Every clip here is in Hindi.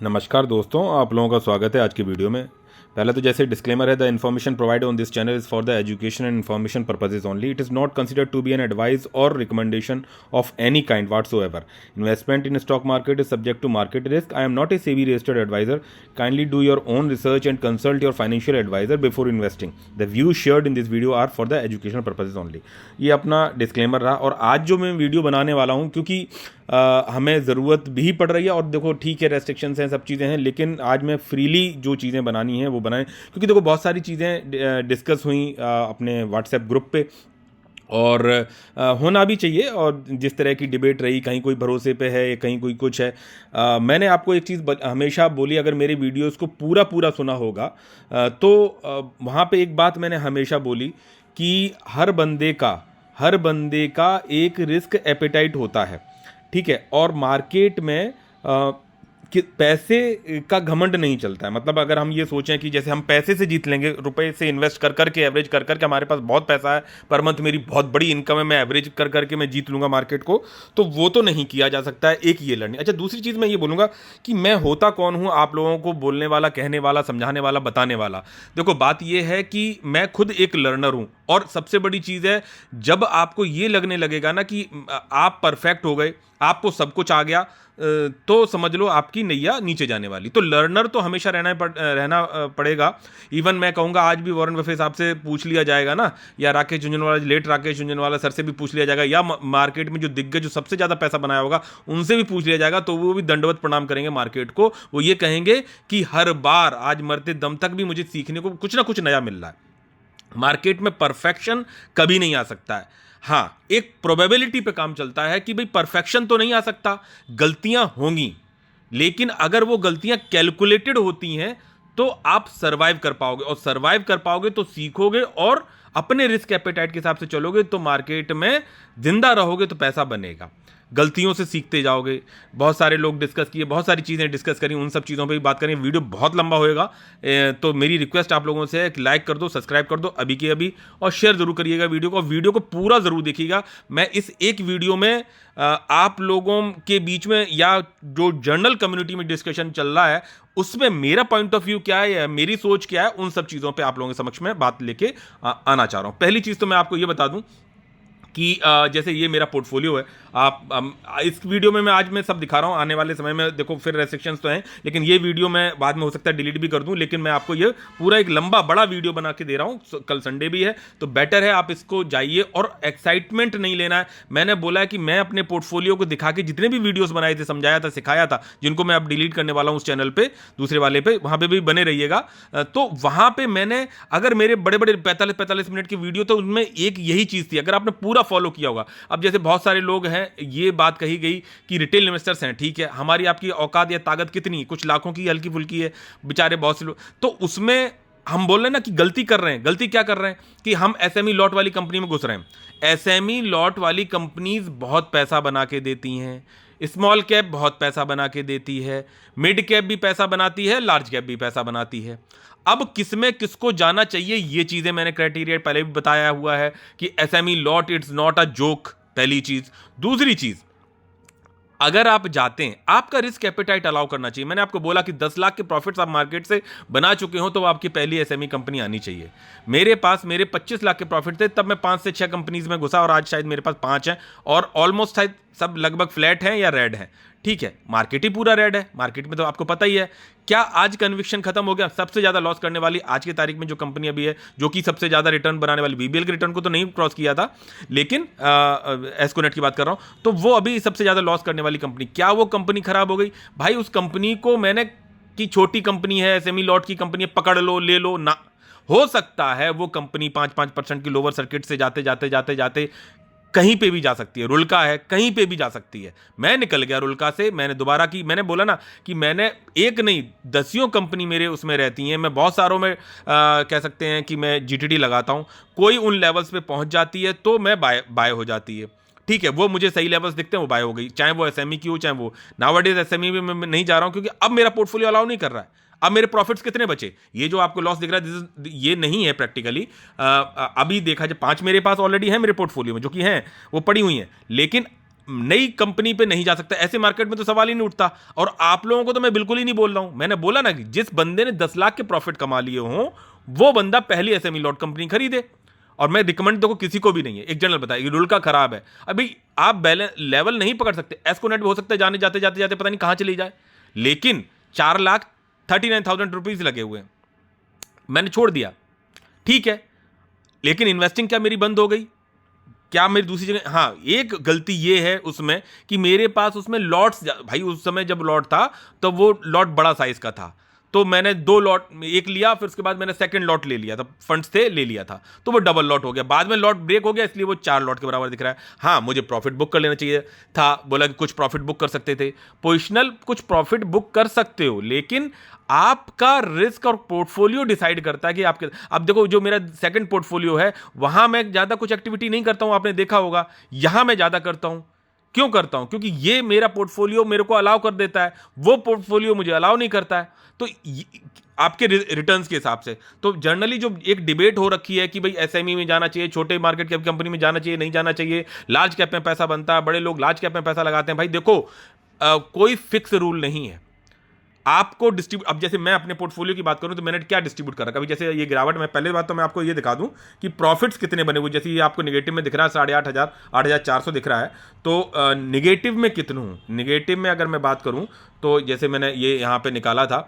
नमस्कार दोस्तों, आप लोगों का स्वागत है आज की वीडियो में। पहले तो जैसे डिस्क्लेमर है, the information provided on this channel is for the education and information purposes only. It is not considered to be an advice और recommendation of any kind whatsoever. Investment in stock market is subject to market risk. I am not a SEBI registered adviser. Kindly do your own research and consult your financial adviser before investing. The views shared in this video are for the educational purposes only. ये अपना डिस्क्लेमर रहा। और आज जो मैं वीडियो बनाने वाला हूँ, क्योंकि हमें ज़रूरत भी पड़ रही है, और देखो ठीक है, रेस्ट्रिक्शंस हैं, सब चीज़ें हैं, लेकिन आज मैं फ्रीली जो चीज़ें बनानी हैं वो बनाएं, क्योंकि देखो बहुत सारी चीज़ें डिस्कस हुई अपने व्हाट्सएप ग्रुप पे, और होना भी चाहिए। और जिस तरह की डिबेट रही, कहीं कोई भरोसे पे है, कहीं कोई कुछ है। मैंने आपको एक चीज़ हमेशा बोली, अगर मेरे वीडियोस को पूरा पूरा सुना होगा तो वहाँ पे एक बात मैंने हमेशा बोली कि हर बंदे का एक रिस्क एपेटाइट होता है, ठीक है। और मार्केट में कि पैसे का घमंड नहीं चलता है। मतलब अगर हम ये सोचें कि जैसे हम पैसे से जीत लेंगे, रुपए से इन्वेस्ट कर करके, एवरेज कर करके, हमारे पास बहुत पैसा है, पर मंथ मेरी बहुत बड़ी इनकम है, मैं एवरेज कर करके मैं जीत लूंगा मार्केट को, तो वो तो नहीं किया जा सकता है। एक ये लर्निंग। अच्छा, दूसरी चीज़ मैं ये बोलूँगा कि मैं होता कौन हूँ आप लोगों को बोलने वाला, कहने वाला, समझाने वाला, बताने वाला। देखो बात ये है कि मैं खुद एक लर्नर हूँ। और सबसे बड़ी चीज़ है, जब आपको ये लगने लगेगा ना कि आप परफेक्ट हो गए, आपको सब कुछ आ गया, तो समझ लो आपकी नैया नीचे जाने वाली। तो लर्नर तो हमेशा रहना पड़ेगा। इवन मैं कहूँगा आज भी वॉरेन बफे साहब से पूछ लिया जाएगा ना, या राकेश झुनझुनवाला, लेट राकेश झुनझुनवाला सर से भी पूछ लिया जाएगा, या मार्केट में जो दिग्गज, जो सबसे ज़्यादा पैसा बनाया होगा, उनसे भी पूछ लिया जाएगा, तो वो भी दंडवत प्रणाम करेंगे मार्केट को। वो ये कहेंगे कि हर बार, आज मरते दम तक भी मुझे सीखने को कुछ ना कुछ नया मिल रहा है। मार्केट में परफेक्शन कभी नहीं आ सकता है। हाँ, एक प्रोबेबिलिटी पे काम चलता है कि भाई परफेक्शन तो नहीं आ सकता, गलतियां होंगी, लेकिन अगर वो गलतियां कैलकुलेटेड होती हैं तो आप सरवाइव कर पाओगे, और सरवाइव कर पाओगे तो सीखोगे, और अपने रिस्क एपेटाइट के हिसाब से चलोगे तो मार्केट में जिंदा रहोगे, तो पैसा बनेगा। गलतियों से सीखते जाओगे। बहुत सारे लोग डिस्कस किए, बहुत सारी चीज़ें डिस्कस करी, उन सब चीज़ों पे भी बात करेंगे। वीडियो बहुत लंबा होएगा, तो मेरी रिक्वेस्ट आप लोगों से है कि लाइक कर दो, सब्सक्राइब कर दो अभी के अभी, और शेयर जरूर करिएगा वीडियो को। वीडियो को पूरा जरूर देखिएगा। मैं इस एक वीडियो में आप लोगों के बीच में, या जो जर्नल कम्युनिटी में डिस्कशन चल रहा है, उसमें मेरा पॉइंट ऑफ व्यू क्या है, या मेरी सोच क्या है, उन सब चीज़ों पर आप लोगों के समक्ष में बात लेके आना चाह रहा हूँ। पहली चीज़ तो मैं आपको ये बता दूँ कि जैसे ये मेरा पोर्टफोलियो है। इस वीडियो में मैं आज सब दिखा रहा हूँ। आने वाले समय में देखो फिर रेस्ट्रिक्शंस तो हैं, लेकिन ये वीडियो मैं बाद में हो सकता है डिलीट भी कर दूं, लेकिन मैं आपको ये पूरा एक लंबा बड़ा वीडियो बना के दे रहा हूँ। कल संडे भी है, तो बेटर है आप इसको जाइए, और एक्साइटमेंट नहीं लेना है। मैंने बोला है कि मैं अपने पोर्टफोलियो को दिखा के जितने भी वीडियोस बनाए थे, समझाया था, सिखाया था, जिनको मैं अब डिलीट करने वाला हूँ उस चैनल पे, दूसरे वाले पे, वहां पे भी बने रहिएगा। तो वहां पे मैंने, अगर मेरे बड़े बड़े 45-45 मिनट की वीडियो, तो उनमें एक यही चीज थी, अगर आपने पूरा फॉलो किया होगा। अब जैसे बहुत सारे लोग हैं, ये बात कही गई कि रिटेल इन्वेस्टर्स हैं, ठीक है, हमारी आपकी औकात या ताकत कितनी, कुछ लाखों की हल्की फुल्की है, बेचारे बहुत से लोग, तो उसमें हम बोल रहे हैं ना कि गलती कर रहे हैं। गलती क्या कर रहे हैं कि हम एसएमई लॉट वाली कंपनी में घुस रहे हैं। एसएमई लॉट वाली कंपनीज बहुत पैसा बना के देती हैं, स्मॉल कैप बहुत पैसा बना के देती है, मिड कैप भी पैसा बनाती है, लार्ज कैप भी पैसा बनाती है। अब किसमें किसको जाना चाहिए, ये चीजें मैंने क्राइटेरिया पहले भी बताया हुआ है कि SME lot it's not a joke, पहली चीज। दूसरी चीज, अगर आप जाते हैं, आपका रिस्क एपेटाइट अलाउ करना चाहिए। मैंने आपको बोला कि 10 लाख के प्रॉफिट्स आप मार्केट से बना चुके हो तो आपकी पहली एसएमई कंपनी आनी चाहिए। मेरे 25 लाख के प्रॉफिट थे, तब मैं 5 से 6 कंपनीज में घुसा, और आज शायद मेरे पास 5 हैं, और ऑलमोस्ट शायद सब लगभग फ्लैट हैं या रेड हैं, ठीक है। मार्केट ही पूरा रेड है, मार्केट में तो आपको पता ही है। क्या आज कन्विक्शन खत्म हो गया? सबसे ज्यादा लॉस करने वाली आज की तारीख में जो कंपनी अभी है, जो कि सबसे ज्यादा रिटर्न बनाने वाली, बीबीएल के रिटर्न को तो नहीं क्रॉस किया था, लेकिन एस्कोनेट की बात कर रहा हूं, तो वो अभी सबसे ज्यादा लॉस करने वाली कंपनी, क्या वो कंपनी खराब हो गई? भाई उस कंपनी को मैंने, कि छोटी कंपनी है, एसएमई लॉट की कंपनी है, पकड़ लो, ले लो ना, हो सकता है वो कंपनी 5% की लोअर सर्किट से जाते जाते जाते जाते कहीं पे भी जा सकती है। रुल्का है, कहीं पे भी जा सकती है। मैं निकल गया रुल्का से, मैंने दोबारा की, मैंने बोला ना कि मैंने एक नहीं, दसियों कंपनी मेरे उसमें रहती हैं। मैं बहुत सारों में कह सकते हैं कि मैं जीटीडी लगाता हूं। कोई उन लेवल्स पे पहुंच जाती है तो मैं बाय हो जाती है, ठीक है। वो मुझे सही लेवल्स दिखते हैं, वो बाय हो गई, चाहे वो एसएमई की हो, चाहे वो नाउअडेज एसएमई में मैं नहीं जा रहा हूं, क्योंकि अब मेरा पोर्टफोलियो अलाउ नहीं कर रहा है। अब मेरे प्रॉफिट्स कितने बचे? ये जो आपको लॉस दिख रहा है, ये नहीं है प्रैक्टिकली। अभी देखा जाए 5 मेरे पास ऑलरेडी है मेरे पोर्टफोलियो में, जो कि हैं, वो पड़ी हुई हैं, लेकिन नई कंपनी पे नहीं जा सकता, ऐसे मार्केट में तो सवाल ही नहीं उठता। और आप लोगों को तो मैं बिल्कुल ही नहीं बोल रहा हूं, मैंने बोला ना कि जिस बंदे ने 10 लाख के प्रॉफिट कमा लिए हों वो बंदा पहली एसएमई लॉट कंपनी खरीदे। और मैं रिकमेंड देखो किसी को भी नहीं है, एक जनरल बताया रूल का खराब है। अभी आप बैलेंस लेवल नहीं पकड़ सकते, एस्कोनेट भी हो सकता है जाने जाते जाते जाते पता नहीं कहां चली जाए, लेकिन 4,39,000 लगे हुए हैं, मैंने छोड़ दिया, ठीक है। लेकिन इन्वेस्टिंग क्या मेरी बंद हो गई? क्या मेरी दूसरी जगह? हाँ, एक गलती ये है उसमें कि मेरे पास उसमें लॉट्स, भाई उस समय जब लॉट था तो वो लॉट बड़ा साइज का था, तो मैंने 2 लॉट, एक लिया फिर उसके बाद मैंने सेकंड लॉट ले लिया था, फंड्स थे ले लिया था, तो वो डबल लॉट हो गया, बाद में लॉट ब्रेक हो गया इसलिए वो 4 लॉट के बराबर दिख रहा है। हाँ, मुझे प्रॉफिट बुक कर लेना चाहिए था, बोला कि कुछ प्रॉफिट बुक कर सकते थे, पोजिशनल कुछ प्रॉफिट बुक कर सकते हो, लेकिन आपका रिस्क और पोर्टफोलियो डिसाइड करता है कि आपके। अब देखो जो मेरा सेकंड पोर्टफोलियो है वहां मैं ज्यादा कुछ एक्टिविटी नहीं करता हूं, आपने देखा होगा, यहां मैं ज्यादा करता हूं। क्यों करता हूं? क्योंकि ये मेरा पोर्टफोलियो मेरे को अलाउ कर देता है, वो पोर्टफोलियो मुझे अलाउ नहीं करता है। तो आपके रिटर्न्स के हिसाब से तो जनरली जो एक डिबेट हो रखी है कि भाई एसएमई में जाना चाहिए, छोटे मार्केट कैप कंपनी में जाना चाहिए, नहीं जाना चाहिए, लार्ज कैप में पैसा बनता है, बड़े लोग लार्ज कैप में पैसा लगाते हैं, भाई देखो कोई फिक्स रूल नहीं है आपको डिस्ट्रीब्यूट। अब जैसे मैं अपने पोर्टफोलियो की बात करूं तो मैंने क्या डिस्ट्रीब्यूट करा, कभी जैसे ये गिरावट में, पहले बात तो मैं आपको ये दिखा दूं कि प्रॉफिट्स कितने बने हुए, जैसे ये आपको निगेटिव में दिख रहा है 8,500, 8,400 दिख रहा है, तो निगेटिव में कितना हूं, निगेटिव में अगर मैं बात करूं तो जैसे मैंने ये यहां पे निकाला था,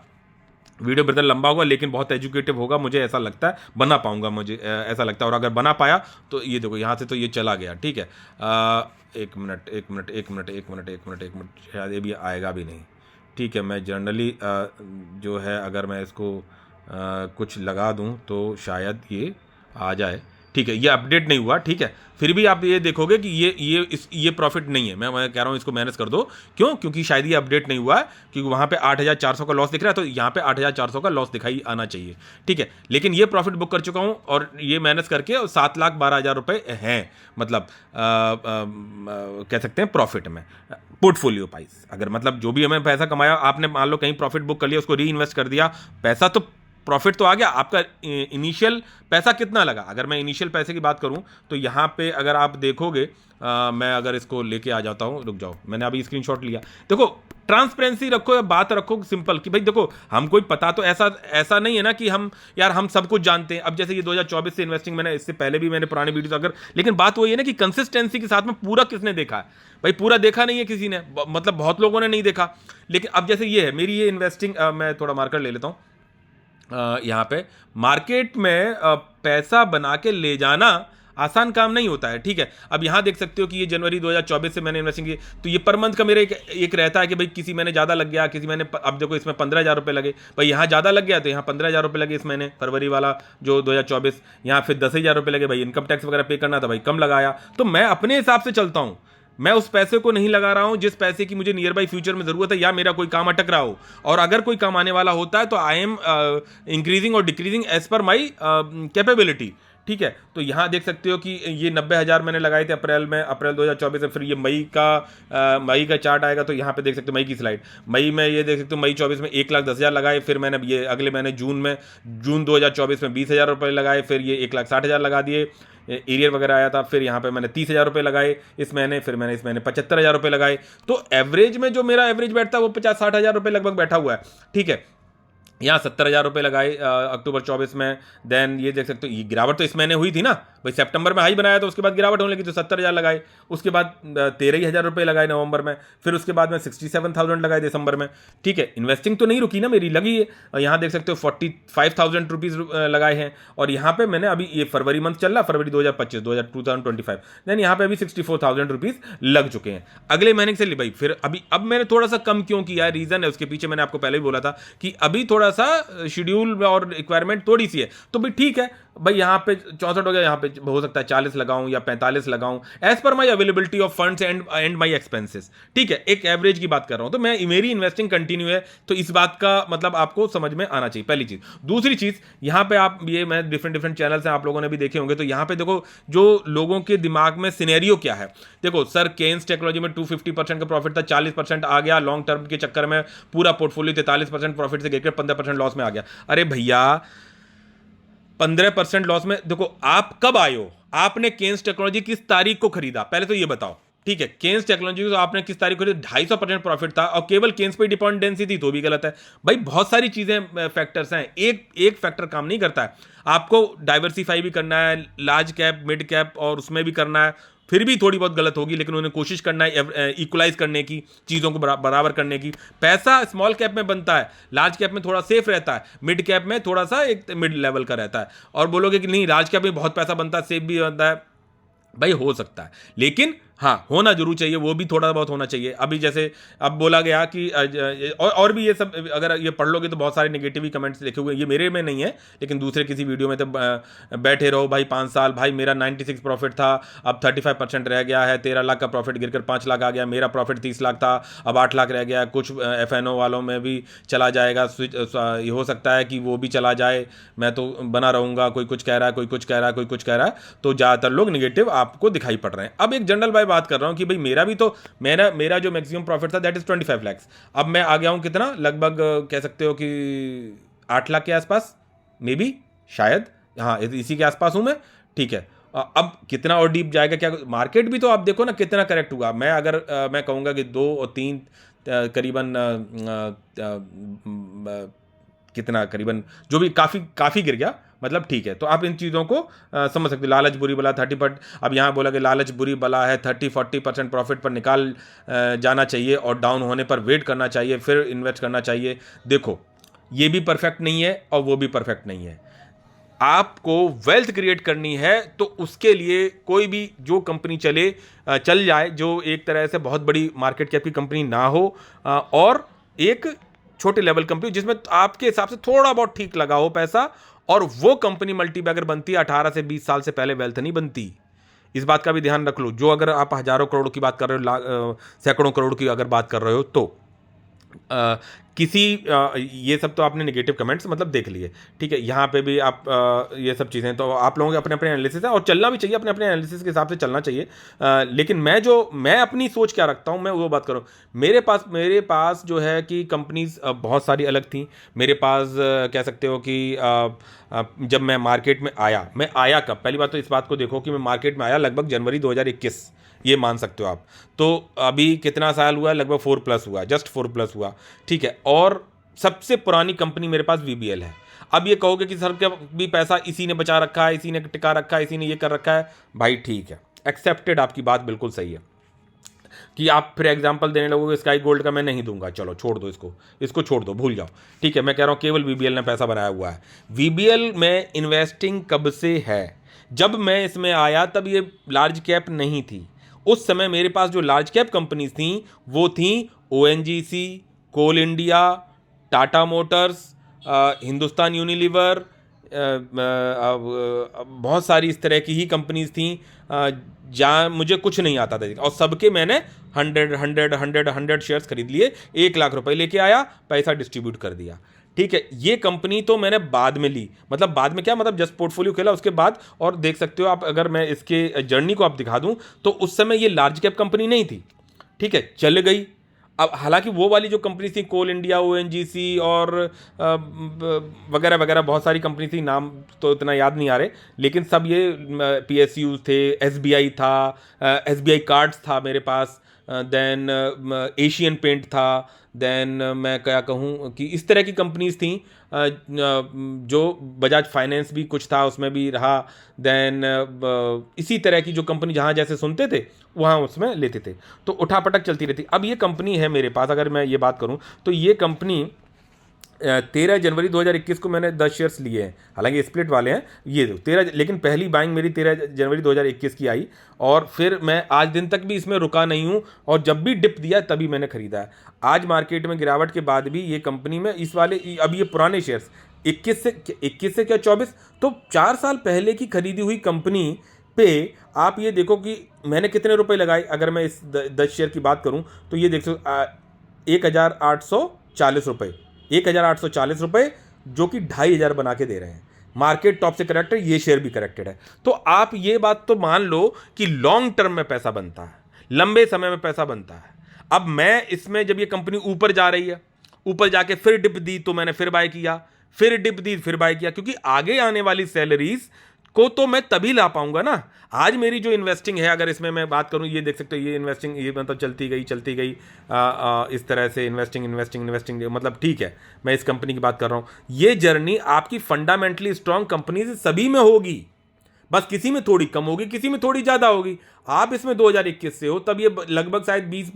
वीडियो ब्रदर लंबा होगा लेकिन बहुत एजुकेटिव होगा, मुझे ऐसा लगता है बना पाऊंगा, मुझे ऐसा लगता है, और अगर बना पाया तो ये देखो यहाँ से तो ये चला गया, ठीक है। एक मिनट एक मिनट एक मिनट एक मिनट एक मिनट एक मिनट, शायद ये भी आएगा भी नहीं, ठीक है। मैं जनरली जो है अगर मैं इसको कुछ लगा दूं तो शायद ये आ जाए, ठीक है। ये अपडेट नहीं हुआ, ठीक है, फिर भी आप ये देखोगे कि ये प्रॉफिट नहीं है, मैं कह रहा हूँ इसको मैनेज कर दो। क्यों? क्योंकि शायद ये अपडेट नहीं हुआ है, क्योंकि वहाँ पे 8,400 का लॉस दिख रहा है, तो यहाँ पे 8,400 का लॉस दिखाई आना चाहिए, ठीक है। लेकिन ये प्रॉफिट बुक कर चुका हूँ और ये मैनेज करके 7,12,000 रुपये हैं, मतलब कह सकते हैं प्रॉफिट में, पोर्टफोलियो वाइज। अगर मतलब जो भी हमें पैसा कमाया, आपने मान लो कहीं प्रॉफिट बुक कर लिया, उसको री इन्वेस्ट कर दिया, पैसा तो प्रॉफिट तो आ गया, आपका इनिशियल पैसा कितना लगा? अगर मैं इनिशियल पैसे की बात करूं तो यहां पे अगर आप देखोगे, मैं अगर इसको लेके आ जाता हूं, रुक जाओ, मैंने अभी स्क्रीनशॉट लिया, देखो ट्रांसपेरेंसी रखो या बात रखो सिंपल कि भाई देखो हम कोई पता तो ऐसा नहीं है ना कि हम यार हम सब कुछ जानते हैं। अब जैसे ये 2024 से इन्वेस्टिंग, मैंने इससे पहले भी मैंने पुराने वीडियोस, अगर, लेकिन बात वही है ना कि कंसिस्टेंसी के साथ में पूरा किसने देखा है? भाई पूरा देखा नहीं है किसी ने, मतलब बहुत लोगों ने नहीं देखा। लेकिन अब जैसे ये है मेरी ये इन्वेस्टिंग, मैं थोड़ा मार्कर ले लेता हूं, यहाँ पे मार्केट में पैसा बना के ले जाना आसान काम नहीं होता है, ठीक है। अब यहाँ देख सकते हो कि ये जनवरी 2024 से मैंने इन्वेस्टिंग की, तो ये पर मंथ का मेरा एक रहता है कि भाई किसी महीने ज़्यादा लग गया, किसी महीने, अब देखो इसमें 15,000 रुपये लगे, भाई यहाँ ज़्यादा लग गया तो यहाँ 15,000 रुपये लगे इस महीने, फरवरी वाला जो 2024, यहाँ फिर 10,000 रुपये लगे, भाई इनकम टैक्स वगैरह पे करना था, भाई कम लगाया। तो मैं अपने हिसाब से चलता हूँ, मैं उस पैसे को नहीं लगा रहा हूं जिस पैसे की मुझे नियर बाई फ्यूचर में जरूरत है या मेरा कोई काम अटक रहा हो, और अगर कोई काम आने वाला होता है तो आई एम इंक्रीजिंग और डिक्रीजिंग एज पर माई कैपेबिलिटी, ठीक है। तो यहाँ देख सकते हो कि ये 90,000 मैंने लगाए थे अप्रैल 2024 में, फिर ये मई का चार्ट आएगा तो यहाँ पे देख सकते हो मई की स्लाइड, मई में ये देख सकते हो मई 24 में 1,10,000 लगाए, फिर मैंने ये अगले महीने जून 2024 में 20,000 रुपये लगाए, फिर ये 1,60,000 लगा दिए, एरियर वगैरह आया था, फिर यहाँ पे मैंने 30,000 रुपये लगाए इस महीने, फिर मैंने इस महीने 75,000 रुपये लगाए। तो एवरेज में जो मेरा एवरेज बैठता है वो 50-60,000 रुपये लगभग बैठा हुआ है, ठीक है। यहाँ 70,000 रुपये लगाए अक्टूबर 24 में, देन ये देख सकते हो ये गिरावट तो इस महीने हुई थी ना भाई, सितंबर में हाई बनाया तो उसके बाद गिरावट होने लगी तो 70,000 लगाए, उसके बाद 13,000 रुपये लगाए नवंबर में, फिर उसके बाद में 67,000 लगाए दिसंबर में, ठीक है। इन्वेस्टिंग तो नहीं रुकी ना मेरी, लगी है। यहाँ देख सकते हो 45,000 रुपीज़ लगाए हैं, और यहाँ पे मैंने अभी ये फरवरी मंथ चल रहा, फरवरी 2025 देन यहाँ पे अभी 64,000 रुपीज़ लग चुके हैं अगले महीने से। भाई फिर अब मैंने थोड़ा सा कम क्यों किया है, रीज़न है उसके पीछे, मैंने आपको पहले भी बोला था कि अभी थोड़ा सा शेड्यूल और रिक्वायरमेंट थोड़ी सी है, तो भी ठीक है भाई। यहाँ पे 64 हो गया, यहाँ पे हो सकता है 40 लगाऊं या 45 लगाऊं, as per my availability of funds and my expenses, ठीक है। एक एवरेज की बात कर रहा हूं, तो मैं मेरी इन्वेस्टिंग कंटिन्यू है, तो इस बात का मतलब आपको समझ में आना चाहिए, पहली चीज। दूसरी चीज, यहाँ पे आप ये मैं डिफरेंट चैनल्स हैं आप लोगों ने भी देखे होंगे, तो यहाँ पे देखो जो लोगों के दिमाग में सिनेरियो क्या है। देखो सर केन्स टेक्नोलॉजी में 250% का प्रॉफिट था, 40% आ गया, लॉन्ग टर्म के चक्कर में पूरा पोर्टफोलियो 43% प्रॉफिट से गिरकर 15% लॉस में आ गया। अरे भैया 15% लॉस में, देखो आप कब आए हो, आपने केन्स टेक्नोलॉजी किस तारीख को खरीदा, पहले तो ये बताओ। ठीक है, केन्स टेक्नोलॉजी तो आपने किस तारीख को 250% प्रॉफिट था और केवल केन्स पे डिपेंडेंसी थी, तो भी गलत है भाई। बहुत सारी चीजें फैक्टर्स हैं, एक फैक्टर काम नहीं करता है। आपको डाइवर्सिफाई भी करना है, लार्ज कैप मिड कैप और उसमें भी करना है, फिर भी थोड़ी बहुत गलत होगी, लेकिन उन्हें कोशिश करना है इक्वलाइज करने की, चीज़ों को बराबर करने की। पैसा स्मॉल कैप में बनता है, लार्ज कैप में थोड़ा सेफ रहता है, मिड कैप में थोड़ा सा एक मिड लेवल का रहता है। और बोलोगे कि नहीं लार्ज कैप में बहुत पैसा बनता है, सेफ भी बनता है, भाई हो सकता है, लेकिन हाँ होना जरूर चाहिए, वो भी थोड़ा बहुत होना चाहिए। अभी जैसे अब बोला गया कि और भी ये सब अगर ये पढ़ लोगे तो बहुत सारे नेगेटिव ही कमेंट्स लिखे हुए, ये मेरे में नहीं है लेकिन दूसरे किसी वीडियो में, तो बैठे रहो भाई 5 साल, भाई मेरा 96 प्रॉफिट था, अब 35% रह गया है, 13 लाख का प्रॉफिट गिरकर 5 लाख आ गया, मेरा प्रॉफिट 30 लाख था, अब 8 लाख रह गया। कुछ FNO वालों में भी चला जाएगा, ये हो सकता है कि वो भी चला जाए, मैं तो बना रहूँगा, कोई कुछ कह रहा है, कोई कुछ कह रहा है, कोई कुछ कह रहा है, तो ज़्यादातर लोग निगेटिव आपको दिखाई पड़ रहे हैं। अब एक जनरल बात कर रहा हूं कि भाई मेरा भी तो मेरा जो मैक्सिमम प्रॉफिट था दैट इज 25 लाख। अब मैं आ गया हूं कितना, लगभग कह सकते हो कि 8 लाख के आसपास, मे बी, शायद, हाँ इसी के आसपास हूं मैं। ठीक है, अब कितना और डीप जाएगा क्या, मार्केट भी तो आप देखो ना कितना करेक्ट हुआ। मैं अगर मैं कहूँगा कि 2 और 3 करीबन कितना, करीबन जो भी काफ़ी गिर गया, मतलब ठीक है। तो आप इन चीज़ों को समझ सकते हो। लालच बुरी बला 30%, अब यहाँ बोला कि लालच बुरी बला है, 30-40% प्रॉफिट पर निकाल जाना चाहिए और डाउन होने पर वेट करना चाहिए, फिर इन्वेस्ट करना चाहिए। देखो ये भी परफेक्ट नहीं है और वो भी परफेक्ट नहीं है। आपको वेल्थ क्रिएट करनी है तो उसके लिए कोई भी जो कंपनी चल जाए, जो एक तरह से बहुत बड़ी मार्केट कैप की कंपनी ना हो और एक छोटे लेवल कंपनी जिसमें आपके हिसाब से थोड़ा बहुत ठीक लगा हो पैसा, और वो कंपनी मल्टीबैगर बनती है 18 से 20 साल से पहले वेल्थ नहीं बनती। इस बात का भी ध्यान रख लो। जो अगर आप हजारों करोड़ की बात कर रहे हो, सैकड़ों करोड़ की अगर बात कर रहे हो, तो ये सब तो आपने नेगेटिव कमेंट्स मतलब देख लिए, ठीक है। यहाँ पे भी आप ये सब चीज़ें तो आप लोगों के अपने अपने एनालिसिस है और चलना भी चाहिए, अपने अपने एनालिसिस के हिसाब से चलना चाहिए। लेकिन मैं अपनी सोच क्या रखता हूँ, मैं वो बात करूँ। मेरे पास जो है कि कंपनीज बहुत सारी अलग थी। मेरे पास कह सकते हो कि जब मैं मार्केट में आया, मैं आया कब, पहली बात तो इस बात को देखो कि मैं मार्केट में आया लगभग जनवरी 2021, ये मान सकते हो आप। तो अभी कितना साल हुआ, लगभग 4+ हुआ, जस्ट 4+ हुआ, ठीक है। और सबसे पुरानी कंपनी मेरे पास VBL है। अब ये कहोगे कि सर क्या भी पैसा इसी ने बचा रखा है, इसी ने टिका रखा है, इसी ने ये कर रखा है, भाई ठीक है, एक्सेप्टेड, आपकी बात बिल्कुल सही है। कि आप फिर एग्जांपल देने लगोगे स्काई गोल्ड का, मैं नहीं दूंगा, चलो छोड़ दो, इसको छोड़ दो, भूल जाओ, ठीक है। मैं कह रहा हूँ केवल VBL ने पैसा बनाया हुआ है। VBL में इन्वेस्टिंग कब से है, जब मैं इसमें आया तब ये लार्ज कैप नहीं थी। उस समय मेरे पास जो लार्ज कैप कंपनीज थी वो थी ONGC, कोल इंडिया, टाटा मोटर्स, हिंदुस्तान यूनिलीवर, बहुत सारी इस तरह की ही कंपनीज थी जहाँ मुझे कुछ नहीं आता था, और सबके मैंने 100 शेयर्स खरीद लिए, 1 लाख रुपए लेके आया, पैसा डिस्ट्रीब्यूट कर दिया, ठीक है। ये कंपनी तो मैंने बाद में ली, मतलब बाद में क्या, मतलब जस्ट पोर्टफोलियो खेला उसके बाद। और देख सकते हो आप, अगर मैं इसके जर्नी को आप दिखा दूं तो उस समय ये लार्ज कैप कंपनी नहीं थी, ठीक है, चल गई। अब हालांकि वो वाली जो कंपनी थी कोल इंडिया, ONGC और वगैरह वगैरह बहुत सारी कंपनी थी, नाम तो इतना याद नहीं आ रहे, लेकिन सब ये PSU थे, SBI था, SBI कार्ड्स था मेरे पास, देन एशियन पेंट था, देन मैं क्या कहूँ कि इस तरह की कंपनीज थी, जो बजाज फाइनेंस भी कुछ था उसमें भी रहा, देन इसी तरह की जो कंपनी जहाँ जैसे सुनते थे वहाँ उसमें लेते थे, तो उठापटक चलती रहती। अब ये कंपनी है मेरे पास, अगर मैं ये बात करूँ तो ये कंपनी 13 जनवरी 2021 को मैंने 10 शेयर्स लिए हैं, हालांकि स्प्लिट वाले हैं ये 13, लेकिन पहली बाइंग मेरी 13 जनवरी 2021 की आई, और फिर मैं आज दिन तक भी इसमें रुका नहीं हूं, और जब भी डिप दिया तभी मैंने खरीदा है। आज मार्केट में गिरावट के बाद भी ये कंपनी में इस वाले, अब ये पुराने शेयर्स 21 से क्या 24, तो 4 साल पहले की खरीदी हुई कंपनी पे आप ये देखो कि मैंने कितने रुपए लगाए। अगर मैं इस 10 शेयर की बात करूं तो ये देखो 1,840 रुपये, 1,840 रुपये, जो कि 2,500 बना के दे रहे हैं। मार्केट टॉप से करेक्टेड, ये शेयर भी करेक्टेड है। तो आप ये बात तो मान लो कि लॉन्ग टर्म में पैसा बनता है, लंबे समय में पैसा बनता है। अब मैं इसमें जब ये कंपनी ऊपर जा रही है, ऊपर जाके फिर डिप दी तो मैंने फिर बाय किया, फिर डिप दी फिर बाय किया, क्योंकि आगे आने वाली सैलरीज को तो मैं तभी ला पाऊंगा ना। आज मेरी जो इन्वेस्टिंग है, अगर इसमें मैं बात करूं, ये देख सकते हो, ये इन्वेस्टिंग, ये मतलब चलती गई इस तरह से इन्वेस्टिंग इन्वेस्टिंग इन्वेस्टिंग, मतलब ठीक है, मैं इस कंपनी की बात कर रहा हूं। ये जर्नी आपकी फंडामेंटली स्ट्रांग कंपनी से सभी में होगी, बस किसी में थोड़ी कम होगी, किसी में थोड़ी ज्यादा होगी। आप इसमें 2021 से हो, तब ये लगभग शायद 20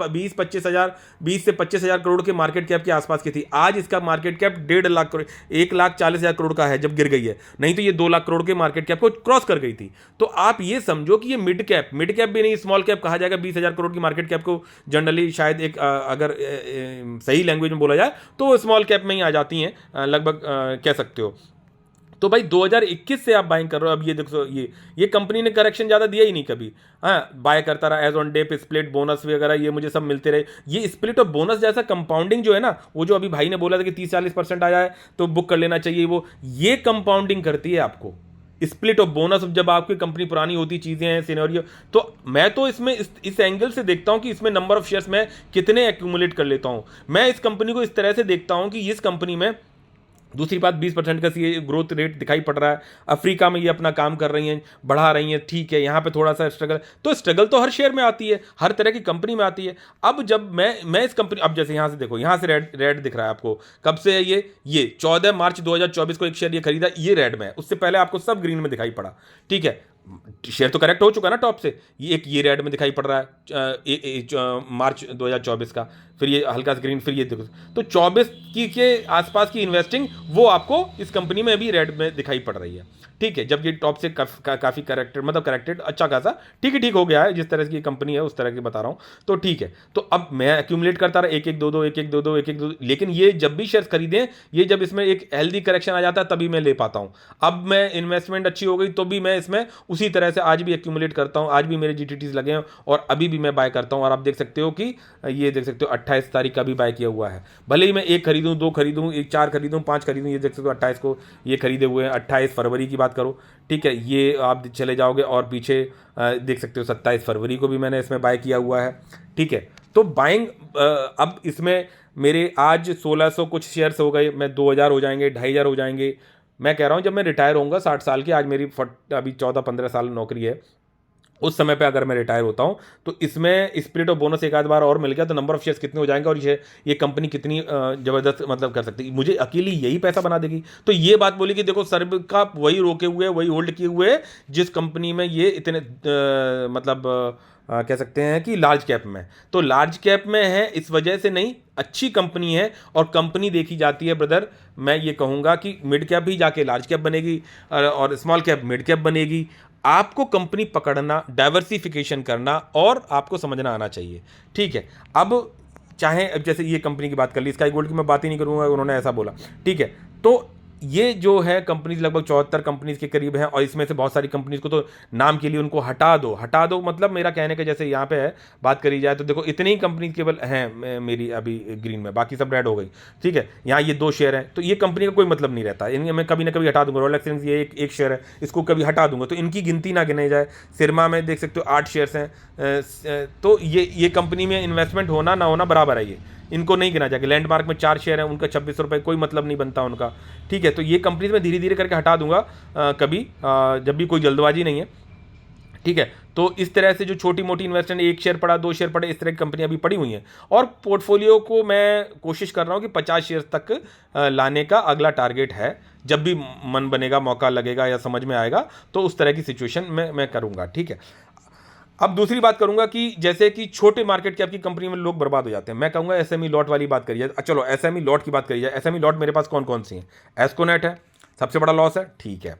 से 25 हजार करोड़ के मार्केट कैप के आसपास की थी। आज इसका मार्केट कैप 1.5 करोड़, 1,40,000 करोड़ का है, जब गिर गई है। नहीं तो ये 2 लाख करोड़ के मार्केट कैप को क्रॉस कर गई थी। तो आप ये समझो कि ये मिड कैप भी नहीं, स्मॉल कैप कहा जाएगा। 20,000 करोड़ की मार्केट कैप को जनरली शायद एक अगर सही लैंग्वेज में बोला जाए तो स्मॉल कैप में ही आ जाती हैं, लगभग कह सकते हो। तो भाई 2021 से आप बाइंग कर रहे हो। अब ये देखो, ये कंपनी ने करेक्शन ज़्यादा दिया ही नहीं कभी। हाँ, बाय करता रहा as on dip, split, bonus वगैरह ये मुझे सब मिलते रहे। ये स्प्लिट और बोनस जैसा कंपाउंडिंग जो है ना, वो जो अभी भाई ने बोला था कि 30-40% आया है तो बुक कर लेना चाहिए, वो ये कंपाउंडिंग करती है आपको। स्प्लिट और बोनस, जब आपकी कंपनी पुरानी होती चीज़ें हैं, सिनेरियो, तो मैं तो इसमें इस एंगल से देखता हूं कि इसमें नंबर ऑफ शेयर्स मैं कितने एक्यूमुलेट कर लेता हूं। मैं इस कंपनी को इस तरह से देखता हूं कि इस कंपनी में, दूसरी बात, 20% का ये ग्रोथ रेट दिखाई पड़ रहा है। अफ्रीका में ये अपना काम कर रही हैं, बढ़ा रही हैं, ठीक है। यहाँ पे थोड़ा सा स्ट्रगल, तो स्ट्रगल तो हर शेयर में आती है, हर तरह की कंपनी में आती है। अब जब मैं इस कंपनी, अब जैसे यहाँ से देखो, यहाँ से रेड दिख रहा है आपको, कब से है ये 14 मार्च 2024 को एक शेयर ये खरीदा, ये रेड में है। उससे पहले आपको सब ग्रीन में दिखाई पड़ा, ठीक है। शेयर तो करेक्ट हो चुका ना टॉप से, ये रेड में दिखाई पड़ रहा है मार्च 2024 का, फिर ये हल्का सा ग्रीन, फिर ये देखो। तो 24 की के आसपास की इन्वेस्टिंग वो आपको इस कंपनी में अभी रेड में दिखाई पड़ रही है, ठीक है। जब ये टॉप से काफ़ी करेक्टेड अच्छा खासा ठीक हो गया है, जिस तरह की कंपनी है उस तरह की बता रहा हूँ, तो ठीक है। तो अब मैं एक्यूमुलेट करता रहा, एक एक दो दो, लेकिन ये जब भी शेयर खरीदें, ये जब इसमें एक हेल्दी करेक्शन आ जाता है तभी मैं ले पाता हूँ। अब मैं इन्वेस्टमेंट अच्छी हो गई तो भी मैं इसमें उसी तरह से आज भी एक्यूमुलेट करता हूँ। आज भी मेरे जीटीटीज लगे हैं और अभी भी मैं बाय करता हूँ। और आप देख सकते हो कि ये देख सकते हो 28 तारीख का भी बाय किया हुआ है। भले ही मैं 1 खरीदूँ, 2 खरीदूँ, 4 खरीदूँ, 5 खरीदूँ, ये देख सकते हो 28 को ये खरीदे हुए हैं। 28 फरवरी की बात करो, ठीक है, ये आप चले जाओगे और पीछे देख सकते हो 27 फरवरी को भी मैंने इसमें बाय किया हुआ है, ठीक है। तो बाइंग, अब इसमें मेरे आज 1600 कुछ शेयर्स हो गए, मैं 2000 हो जाएंगे, 2500 हो जाएंगे। मैं कह रहा हूँ जब मैं रिटायर होऊंगा 60 साल की, आज मेरी अभी 14-15 साल नौकरी है, उस समय पे अगर मैं रिटायर होता हूं तो इसमें स्प्लिट और बोनस एक आध बार और मिल गया तो नंबर ऑफ शेयर्स कितने हो जाएंगे और ये कंपनी कितनी ज़बरदस्त मतलब कर सकती है, मुझे अकेली यही पैसा बना देगी। तो ये बात बोली कि देखो सर्व का वही रोके हुए, वही होल्ड किए हुए जिस कंपनी में ये इतने कह सकते हैं कि लार्ज कैप में। तो लार्ज कैप में है इस वजह से नहीं, अच्छी कंपनी है और कंपनी देखी जाती है ब्रदर। मैं ये कहूँगा कि मिड कैप भी जाके लार्ज कैप बनेगी और स्मॉल कैप मिड कैप बनेगी। आपको कंपनी पकड़ना, डाइवर्सिफिकेशन करना और आपको समझना आना चाहिए, ठीक है। अब चाहे अब जैसे ये कंपनी की बात कर ली, स्काई गोल्ड की मैं बात ही नहीं करूँगा, उन्होंने ऐसा बोला, ठीक है। तो ये जो है कंपनीज लगभग 74 कंपनीज के करीब हैं और इसमें से बहुत सारी कंपनीज को तो नाम के लिए उनको हटा दो, मतलब मेरा कहने का जैसे यहाँ पे है बात करी जाए तो देखो इतनी ही कंपनीज केवल हैं मेरी अभी ग्रीन में, बाकी सब रेड हो गई, ठीक है। यहाँ ये 2 शेयर हैं तो ये कंपनी का कोई मतलब नहीं रहता, इन्हें मैं कभी ना कभी हटा दूंगा। रोलेक्स ये एक शेयर है, इसको कभी हटा दूंगा तो इनकी गिनती ना गिने जाए। सिरमा में देख सकते हो 8 शेयर्स हैं, तो ये कंपनी में इन्वेस्टमेंट होना ना होना बराबर है, ये इनको नहीं गिना जाएगा। लैंडमार्क में 4 शेयर हैं, उनका 26 रुपये, कोई मतलब नहीं बनता उनका, ठीक है। तो ये कंपनीज में धीरे धीरे करके हटा दूंगा कभी, जब भी कोई जल्दबाजी नहीं है, ठीक है। तो इस तरह से जो छोटी मोटी इन्वेस्टमेंट, 1 शेयर पड़ा, 2 शेयर पड़े, इस तरह की कंपनियां अभी पड़ी हुई हैं और पोर्टफोलियो को मैं कोशिश कर रहा हूं कि 50 शेयर तक लाने का अगला टारगेट है। जब भी मन बनेगा, मौका लगेगा या समझ में आएगा तो उस तरह की सिचुएशन में मैं करूंगा, ठीक है। अब दूसरी बात करूंगा कि जैसे कि छोटे मार्केट कैप की कंपनी में लोग बर्बाद हो जाते हैं, मैं कहूंगा एसएमई लॉट वाली बात करिए। चलो एसएमई लॉट की बात करिए। एसएमई लॉट मेरे पास कौन कौन सी हैं? एस्कोनेट है, सबसे बड़ा लॉस है, ठीक है,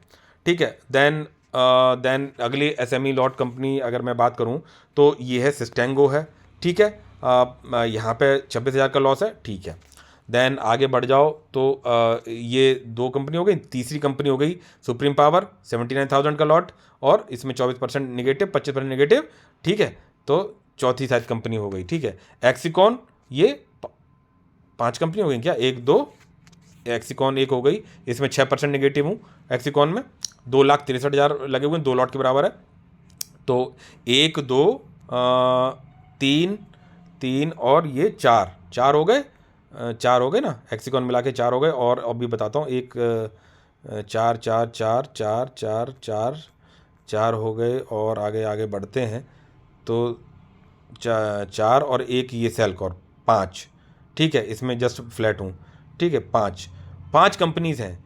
ठीक है। देन अगली एसएमई लॉट कंपनी अगर मैं बात करूं तो ये है सिस्टेंगो है, ठीक है। यहाँ पे 26,000 का लॉस है, ठीक है। देन आगे बढ़ जाओ तो ये 2 कंपनी हो गई। तीसरी कंपनी हो गई सुप्रीम पावर, 79,000 का लॉट और इसमें 24% निगेटिव, 25% निगेटिव, ठीक है। तो चौथी शायद कंपनी हो गई, ठीक है। एक्सिकॉन, ये 5 कंपनी हो गई क्या? 1 2, एक्सिकॉन 1 हो गई, इसमें 6% निगेटिव हूँ एक्सिकॉन में। 2,63,000 लगे हुए हैं, 2 लॉट के बराबर है। तो 1 2 3 और ये 4 हो गए, 4 हो गए ना, एक्सिकॉन मिला के 4 हो गए। और अभी बताता हूँ, एक चार चार चार चार चार चार चार हो गए और आगे आगे बढ़ते हैं तो चार और एक ये सेलकॉर, पाँच। ठीक है, इसमें जस्ट फ्लैट हूँ। ठीक है, पाँच पाँच कंपनीज हैं।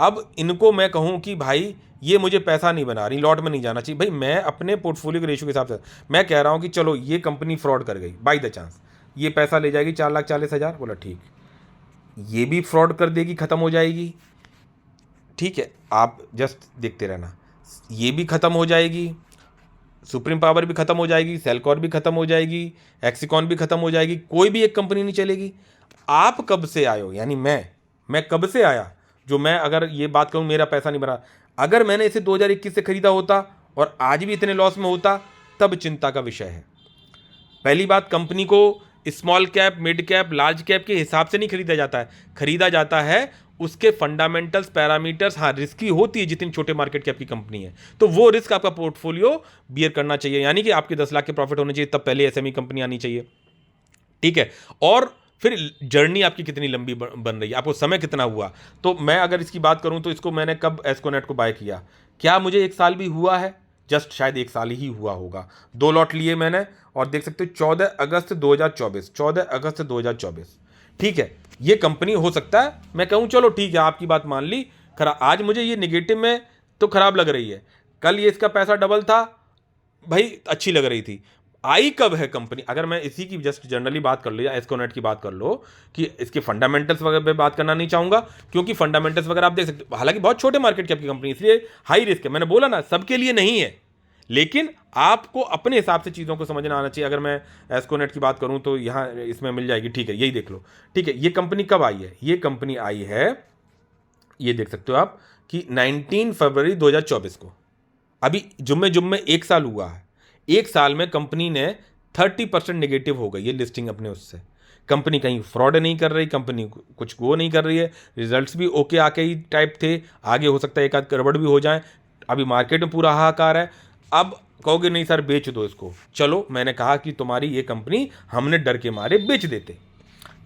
अब इनको मैं कहूँ कि भाई ये मुझे पैसा नहीं बना रही, लॉट में नहीं जाना चाहिए, भाई मैं अपने पोर्टफोलियो के रेशियो के हिसाब से मैं कह रहा हूँ कि चलो ये कंपनी फ्रॉड कर गई बाई द चांस, ये पैसा ले जाएगी 4,40,000, बोला ठीक, ये भी फ्रॉड कर देगी, ख़त्म हो जाएगी। ठीक है, आप जस्ट देखते रहना, ये भी ख़त्म हो जाएगी, सुप्रीम पावर भी ख़त्म हो जाएगी, सेलकॉर भी ख़त्म हो जाएगी, एक्सिकॉन भी ख़त्म हो जाएगी, कोई भी एक कंपनी नहीं चलेगी। आप कब से आए हो, यानी मैं कब से आया जो मैं अगर ये बात कहूँ मेरा पैसा नहीं बना, अगर मैंने इसे 2021 से खरीदा होता और आज भी इतने लॉस में होता तब चिंता का विषय है। पहली बात, कंपनी को small cap, mid cap, large cap के हिसाब से नहीं खरीदा जाता है, खरीदा जाता है उसके फंडामेंटल्स, पैरामीटर्स। हाँ, रिस्की होती है जितनी छोटे मार्केट कैप की कंपनी है, तो वो रिस्क आपका पोर्टफोलियो बियर करना चाहिए, यानी कि आपके 10 लाख के प्रॉफिट होने चाहिए, तब पहले एसएमई कंपनी आनी चाहिए। ठीक है, और फिर जर्नी आपकी कितनी लंबी बन रही है, आपको समय कितना हुआ। तो मैं अगर इसकी बात करूं तो इसको मैंने कब एस्कोनेट को बाय किया, क्या मुझे 1 साल भी हुआ है, जस्ट शायद 1 साल ही हुआ होगा। 2 लॉट लिए मैंने और देख सकते हो 14 अगस्त 2024, 14 अगस्त 2024। ठीक है, ये कंपनी हो सकता है मैं कहूँ चलो ठीक है आपकी बात मान ली, खराब आज मुझे ये निगेटिव में तो खराब लग रही है, कल ये इसका पैसा डबल था भाई, अच्छी लग रही थी। आई कब है कंपनी, अगर मैं इसी की जस्ट जनरली बात कर लो या एस्कोनेट की बात कर लो कि इसके फंडामेंटल्स वगैरह पे बात करना नहीं चाहूंगा, क्योंकि फंडामेंटल्स वगैरह आप देख सकते हो, हालांकि बहुत छोटे मार्केट कैप की कंपनी इसलिए हाई रिस्क है, मैंने बोला ना सबके लिए नहीं है, लेकिन आपको अपने हिसाब से चीज़ों को समझना आना चाहिए। अगर मैं एस्कोनेट की बात करूं तो यहाँ इसमें मिल जाएगी, ठीक है, यही देख लो। ठीक है, ये कंपनी कब आई है, ये कंपनी आई है, ये देख सकते हो आप कि 19 फरवरी 2024 को, अभी जुम्मे जुम्मे 1 साल हुआ है। 1 साल में कंपनी ने 30% नेगेटिव हो गई ये लिस्टिंग अपने उससे। कंपनी कहीं फ्रॉड नहीं कर रही, कंपनी कुछ वो नहीं कर रही है, रिजल्ट्स भी ओके आके ही टाइप थे, आगे हो सकता है एक आध गड़बड़ भी हो जाए, अभी मार्केट में पूरा हाहाकार है। अब कहोगे नहीं सर बेच दो इसको, चलो मैंने कहा कि तुम्हारी ये कंपनी हमने डर के मारे बेच देते।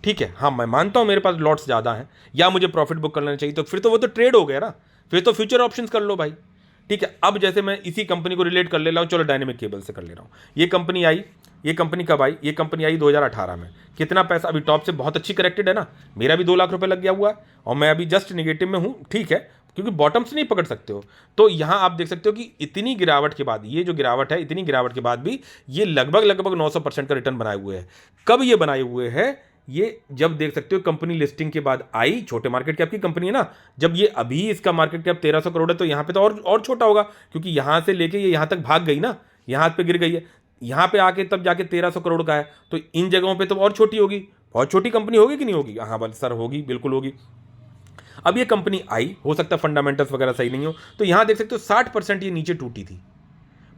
ठीक है, हाँ मैं मानता हूँ मेरे पास लॉट्स ज़्यादा हैं या मुझे प्रॉफिट बुक कर लेना चाहिए, तो फिर तो वो तो ट्रेड हो गया ना, फिर तो फ्यूचर ऑप्शंस कर लो भाई। ठीक है, अब जैसे मैं इसी कंपनी को रिलेट कर ले रहा हूँ, चलो डायनेमिक केबल से कर ले रहा हूँ। ये कंपनी आई, ये कंपनी कब आई, ये कंपनी आई 2018 में। कितना पैसा, अभी टॉप से बहुत अच्छी करेक्टेड है ना, मेरा भी 2 लाख रुपए लग गया हुआ है और मैं अभी जस्ट निगेटिव में हूँ। ठीक है, क्योंकि बॉटम से नहीं पकड़ सकते हो, तो यहाँ आप देख सकते हो कि इतनी गिरावट के बाद, ये जो गिरावट है, इतनी गिरावट के बाद भी ये लगभग लगभग 900% का रिटर्न बनाए हुए हैं। कब ये बनाए हुए हैं, ये जब देख सकते हो कंपनी लिस्टिंग के बाद आई, छोटे मार्केट कैप की कंपनी है ना, जब ये अभी इसका मार्केट कैप 1300 करोड़ है, तो यहाँ पे तो और छोटा होगा, क्योंकि यहाँ से लेके ये यहाँ तक भाग गई ना, यहाँ पे गिर गई है, यहाँ पे आके तब जाके 1300 करोड़ का है, तो इन जगहों पे तो और छोटी होगी, बहुत छोटी कंपनी होगी कि नहीं होगी, हाँ बल सर होगी, बिल्कुल होगी। अब ये कंपनी आई, हो सकता है फंडामेंटल्स वगैरह सही नहीं हो, तो यहाँ देख सकते हो 60% ये नीचे टूटी थी।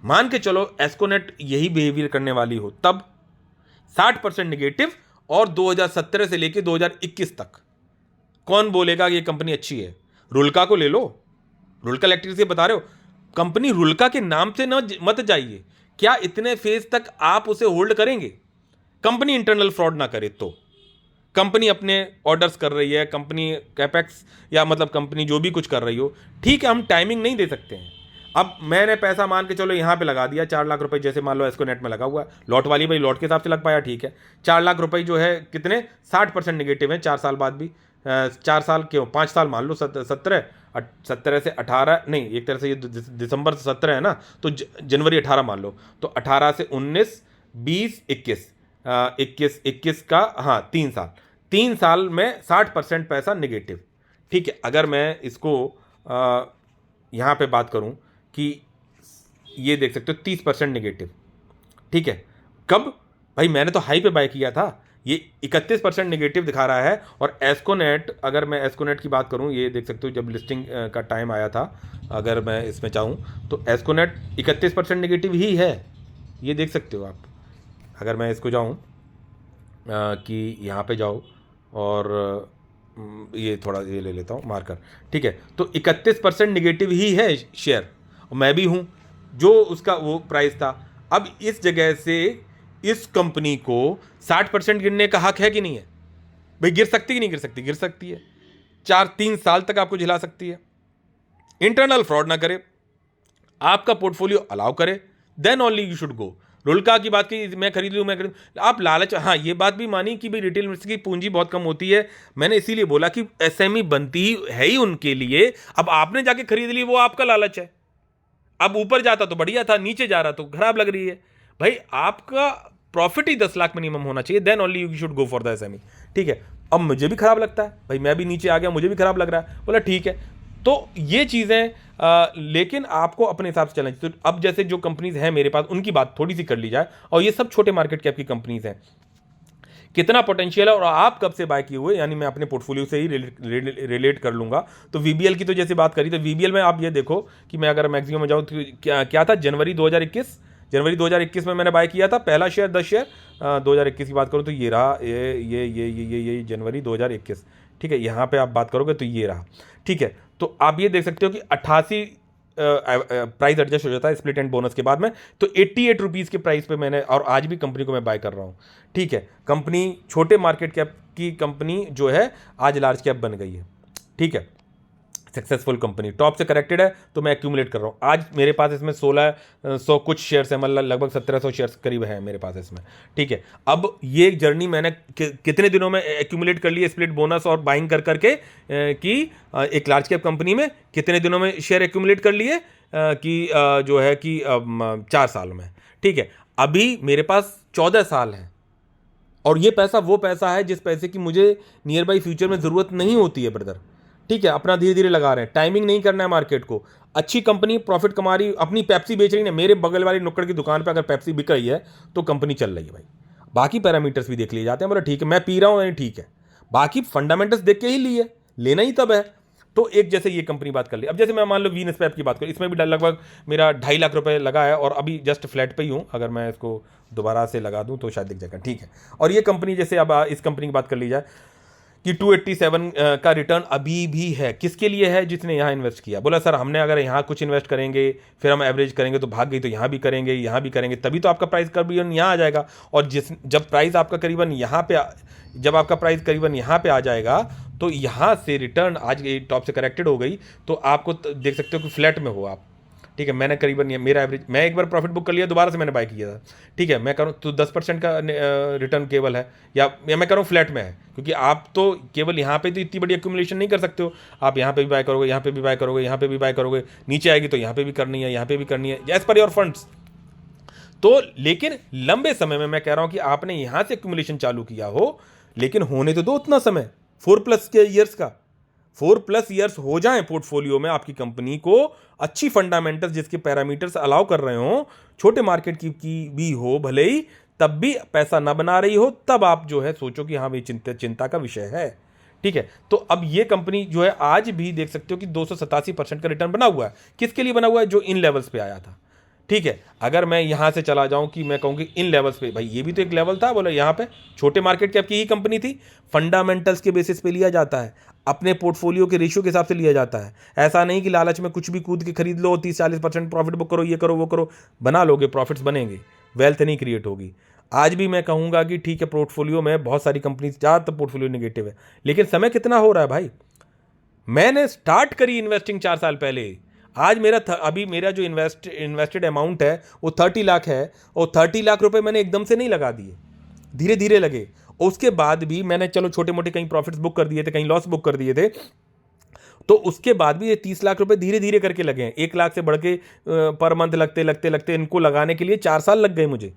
मान के चलो एस्कोनेट यही बिहेवियर करने वाली हो, तब 60% निगेटिव, और 2017 से लेके 2021 तक कौन बोलेगा ये कंपनी अच्छी है। रुल्का को ले लो, रुल्का इलेक्ट्रिक से बता रहे हो, कंपनी रुल्का के नाम से न मत जाइए, क्या इतने फेज तक आप उसे होल्ड करेंगे, कंपनी इंटरनल फ्रॉड ना करे तो। कंपनी अपने ऑर्डर्स कर रही है, कंपनी कैपेक्स या मतलब कंपनी जो भी कुछ कर रही हो, ठीक है हम टाइमिंग नहीं दे सकते हैं। अब मैंने पैसा मान के चलो यहाँ पे लगा दिया 4 लाख रुपए, जैसे मान लो एस्कोनेट में लगा हुआ है, लॉट वाली भाई लॉट के हिसाब से लग पाया, ठीक है। 4 लाख रुपए जो है कितने, 60% निगेटिव है 4 साल बाद भी, 4 साल क्यों 5 साल मान लो, 17 से 18 नहीं, एक तरह से ये दिसंबर से 17 है ना, तो जनवरी 18 मान लो, तो 18 से 19, 20, 21, 21 का, हाँ 3 साल में 60% पैसा निगेटिव। ठीक है, अगर मैं इसको यहाँ पे बात करूँ कि ये देख सकते हो 30% निगेटिव। ठीक है, कब भाई, मैंने तो हाई पे बाय किया था, ये 31% निगेटिव दिखा रहा है। और एस्कोनेट, अगर मैं एस्कोनेट की बात करूं, ये देख सकते हो जब लिस्टिंग का टाइम आया था, अगर मैं इसमें चाहूँ तो एस्कोनेट 31% निगेटिव ही है, ये देख सकते हो आप। अगर मैं इसको जाऊँ कि यहाँ पे जाओ और ये थोड़ा ये ले लेता हूँ मार्कर, ठीक है, तो 31% निगेटिव ही है शेयर, और मैं भी हूँ जो उसका वो प्राइस था। अब इस जगह से इस कंपनी को 60% गिरने का हक है कि नहीं है भाई, गिर सकती कि नहीं गिर सकती, गिर सकती है, 3 साल तक आपको झिला सकती है। इंटरनल फ्रॉड ना करे, आपका पोर्टफोलियो अलाउ करे, then only you should go. रुल्का की बात की, मैं खरीद लूँ, मैं खरीद, आप लालच, हाँ ये बात भी मानी कि भाई रिटेल इन्वेस्टर की पूंजी बहुत कम होती है, मैंने इसीलिए बोला कि एसएमई बनती है ही उनके लिए। अब आपने जाके खरीद ली, वो आपका लालच है। अब ऊपर जाता तो बढ़िया था, नीचे जा रहा तो खराब लग रही है। भाई आपका प्रॉफिट ही 10 लाख मिनिमम होना चाहिए, then only you should go for the SME. ठीक है, अब मुझे भी खराब लगता है भाई, मैं भी नीचे आ गया, मुझे भी खराब लग रहा है, बोला ठीक है। तो ये चीज़ें लेकिन आपको अपने हिसाब से चलना चाहिए। तो अब जैसे जो कंपनीज हैं मेरे पास, उनकी बात थोड़ी सी कर ली जाए, और ये सब छोटे मार्केट कैप की कंपनीज हैं, कितना पोटेंशियल है और आप कब से बाय किए हुए, यानी मैं अपने पोर्टफोलियो से ही रिलेट कर लूंगा। तो वीबीएल की तो जैसे बात करी, तो वीबीएल में आप ये देखो कि मैं अगर मैक्सिमम में जाऊँ तो क्या था, जनवरी 2021 में मैंने बाय किया था पहला शेयर 10 शेयर। 2021 की बात करूँ तो ये रहा, ये जनवरी 2021। ठीक है, यहाँ पे आप बात करोगे तो ये रहा। ठीक है, तो आप ये देख सकते हो कि 88 प्राइस एडजस्ट हो जाता है स्प्लिट एंड बोनस के बाद में, तो 88 रुपीज़ के प्राइस पे मैंने, और आज भी कंपनी को मैं बाय कर रहा हूँ। ठीक है, कंपनी छोटे मार्केट कैप की कंपनी जो है आज लार्ज कैप बन गई है। ठीक है, सक्सेसफुल कंपनी, टॉप से करेक्टेड है तो मैं एक्यूमुलेट कर रहा हूँ। आज मेरे पास इसमें 1600 कुछ शेयर्स है, मतलब लगभग 1700 शेयर्स करीब है मेरे पास इसमें। ठीक है, अब ये जर्नी मैंने कितने दिनों में एक्यूमुलेट कर ली है, स्प्लिट बोनस और बाइंग कर करके कि एक लार्ज कैप कंपनी में कितने दिनों में शेयर एक्यूमुलेट कर लिए कि जो है कि 4 साल में। ठीक है, अभी मेरे पास 14 साल है, और ये पैसा वो पैसा है जिस पैसे की मुझे नियर बाई फ्यूचर में ज़रूरत नहीं होती है ब्रदर। ठीक है, अपना धीरे धीरे लगा रहे हैं, टाइमिंग नहीं करना है मार्केट को। अच्छी कंपनी प्रॉफिट कमा रही, अपनी पेप्सी बेच रही है, मेरे बगल वाली नुक्कड़ की दुकान पे अगर पेप्सी बिक रही है तो कंपनी चल रही है भाई। बाकी पैरामीटर्स भी देख लिए जाते हैं, बोला ठीक है मैं पी रहा हूँ, नहीं ठीक है, बाकी फंडामेंटल्स देख के ही लिए, लेना ही तब है। तो एक जैसे ये कंपनी बात कर ली, अब जैसे मैं मान लो वीनस पैप की बात करूँ, इसमें भी लगभग मेरा 2.5 लाख रुपए लगा है, और अभी जस्ट फ्लैट पे ही हूँ, अगर मैं इसको दोबारा से लगा दूँ तो शायद दिख जाएगा। ठीक है, और ये कंपनी जैसे अब इस कंपनी की बात कर ली जाए कि 287 का रिटर्न अभी भी है, किसके लिए है, जिसने यहाँ इन्वेस्ट किया। बोला सर हमने अगर यहाँ कुछ इन्वेस्ट करेंगे फिर हम एवरेज करेंगे तो भाग गई, तो यहाँ भी करेंगे, यहाँ भी करेंगे, तभी तो आपका प्राइस करीबन यहाँ आ जाएगा। और जब प्राइस आपका करीबन यहाँ पे जब आपका प्राइस करीबन यहाँ पे आ जाएगा तो यहाँ से रिटर्न आज टॉप से करेक्टेड हो गई, तो आपको देख सकते हो कि फ्लैट में हो आप। ठीक है, मैंने करीबन मेरा एवरेज, मैं एक बार प्रॉफिट बुक कर लिया, दोबारा से मैंने बाय किया था। ठीक है, मैं करूँ तो 10% का रिटर्न केवल है, या मैं करूँ फ्लैट में है, क्योंकि आप तो केवल यहाँ पे तो इतनी बड़ी एक्यूमुलेशन नहीं कर सकते हो। आप यहाँ पे भी बाय करोगे, यहाँ पे भी बाय करोगे, यहाँ पे भी बाय करोगे, नीचे आएगी तो यहाँ पे भी करनी है, यहाँ पे भी करनी है, एज पर योर फंड्स। तो लेकिन लंबे समय में मैं कह रहा हूँ कि आपने यहाँ से एक्यूमुलेशन चालू किया हो, लेकिन होने तो दो उतना समय, 4+ ईयर्स का, 4+ ईयर्स हो जाएं पोर्टफोलियो में आपकी कंपनी को, अच्छी फंडामेंटल्स जिसके पैरामीटर्स अलाउ कर रहे हो, छोटे मार्केट की भी हो भले ही, तब भी पैसा ना बना रही हो, तब आप जो है सोचो कि हाँ भाई चिंता का विषय है। ठीक है, तो अब ये कंपनी जो है आज भी देख सकते हो कि 287% का रिटर्न बना हुआ है। किसके लिए बना हुआ है, जो इन लेवल्स पे आया था। ठीक है, अगर मैं यहाँ से चला जाऊँ कि मैं कहूँ कि इन लेवल्स पे, भाई ये भी तो एक लेवल था, बोला यहाँ पे छोटे मार्केट कैप की ही कंपनी थी, फंडामेंटल्स के बेसिस पे लिया जाता है, अपने पोर्टफोलियो के रेशियो के हिसाब से लिया जाता है। ऐसा नहीं कि लालच में कुछ भी कूद के खरीद लो, 30-40% प्रॉफिट बुक करो, ये करो वो करो, बना लोगे प्रॉफिट्स बनेंगे, वेल्थ नहीं क्रिएट होगी। आज भी मैं कहूँगा कि ठीक है, पोर्टफोलियो में बहुत सारी कंपनी, ज़्यादातर पोर्टफोलियो नेगेटिव है, लेकिन समय कितना हो रहा है भाई। मैंने स्टार्ट करी इन्वेस्टिंग 4 साल पहले, आज अभी मेरा जो इन्वेस्टेड अमाउंट है वो 30 लाख है, और 30 लाख रुपए मैंने एकदम से नहीं लगा दिए, धीरे धीरे लगे। उसके बाद भी मैंने चलो छोटे मोटे कहीं प्रॉफिट्स बुक कर दिए थे, कहीं लॉस बुक कर दिए थे, तो उसके बाद भी ये 30 लाख रुपए धीरे धीरे करके लगे हैं। 1 लाख से बढ़ के पर मंथ लगते इनको लगाने के लिए 4 साल लग गए मुझे।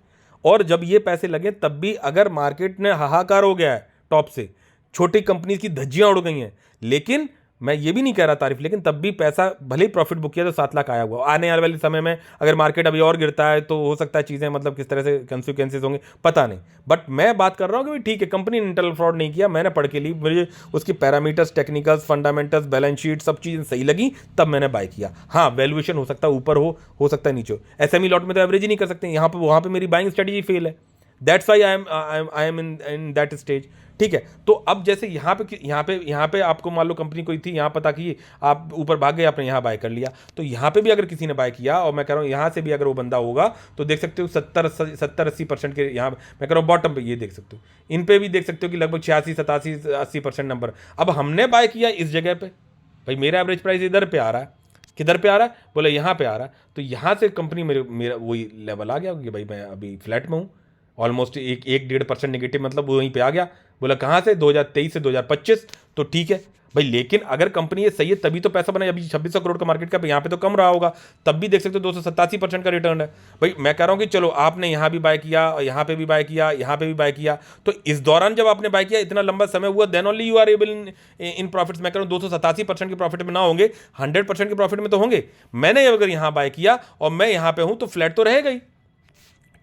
और जब ये पैसे लगे तब भी अगर मार्केट ने हाहाकार हो गया है, टॉप से छोटी कंपनी की धज्जियां उड़ गई हैं, लेकिन मैं ये भी नहीं कह रहा तारीफ, लेकिन तब भी पैसा भले ही प्रॉफिट बुक किया तो 7 लाख आया हुआ। आने वाले समय में अगर मार्केट अभी और गिरता है तो हो सकता है चीज़ें मतलब किस तरह से कंसिक्वेंसेज होंगे पता नहीं, बट मैं बात कर रहा हूँ कि ठीक है, कंपनी ने इंटरनल फ्रॉड नहीं किया, मैंने पढ़ के ली, मुझे उसकी parameters, technicals, fundamentals, balance sheet सब चीज़ें सही लगी, तब मैंने बाय किया। हाँ, वैल्यूएशन हो सकता है ऊपर हो सकता है नीचे हो, एसएमई लॉट में तो एवरेज ही नहीं कर सकते, यहाँ पर वहाँ पर मेरी बाइंग स्ट्रेटजी फेल है, that's why I am in that stage. ठीक है, तो अब जैसे यहाँ पे आपको मान लो कंपनी कोई थी, यहाँ पता की आप ऊपर भाग गए, आपने यहाँ बाय कर लिया, तो यहाँ पे भी अगर किसी ने बाय किया, और मैं कह रहा हूँ यहाँ से भी अगर वो बंदा होगा तो देख सकते हो 70-80% के, यहाँ मैं कह रहा हूँ बॉटम पे ये देख सकते हो, इन पे भी देख सकते हो कि लगभग 86-87-80% नंबर। अब हमने बाय किया इस जगह पे, भाई मेरा एवरेज प्राइस इधर पे आ रहा है, किधर पे आ रहा है, बोले यहाँ पे आ रहा है। तो यहाँ से कंपनी मेरा वही लेवल आ गया कि भाई मैं अभी फ्लैट में हूँ, ऑलमोस्ट 1-1.5% नेगेटिव, मतलब वहीं पे आ गया। बोला कहाँ से, 2023 से 2025, तो ठीक है भाई। लेकिन अगर कंपनी ये सही है तभी तो पैसा बना। अभी 2600 करोड़ का मार्केट कैप, यहाँ पे तो कम रहा होगा, तब भी देख सकते हो 287% का रिटर्न है। भाई मैं कह रहा हूँ कि चलो आपने यहाँ भी बाय किया, यहाँ पे भी बाय किया, यहाँ पे भी बाय किया, तो इस दौरान जब आपने बाय किया इतना लंबा समय हुआ, then only you are able in profits. मैं कह रहा हूँ 287% के प्रॉफिट में ना होंगे, 100% के प्रॉफिट में तो होंगे। मैंने अगर यहाँ बाय किया और मैं यहाँ पे हूँ तो फ्लैट तो रहेगा ही,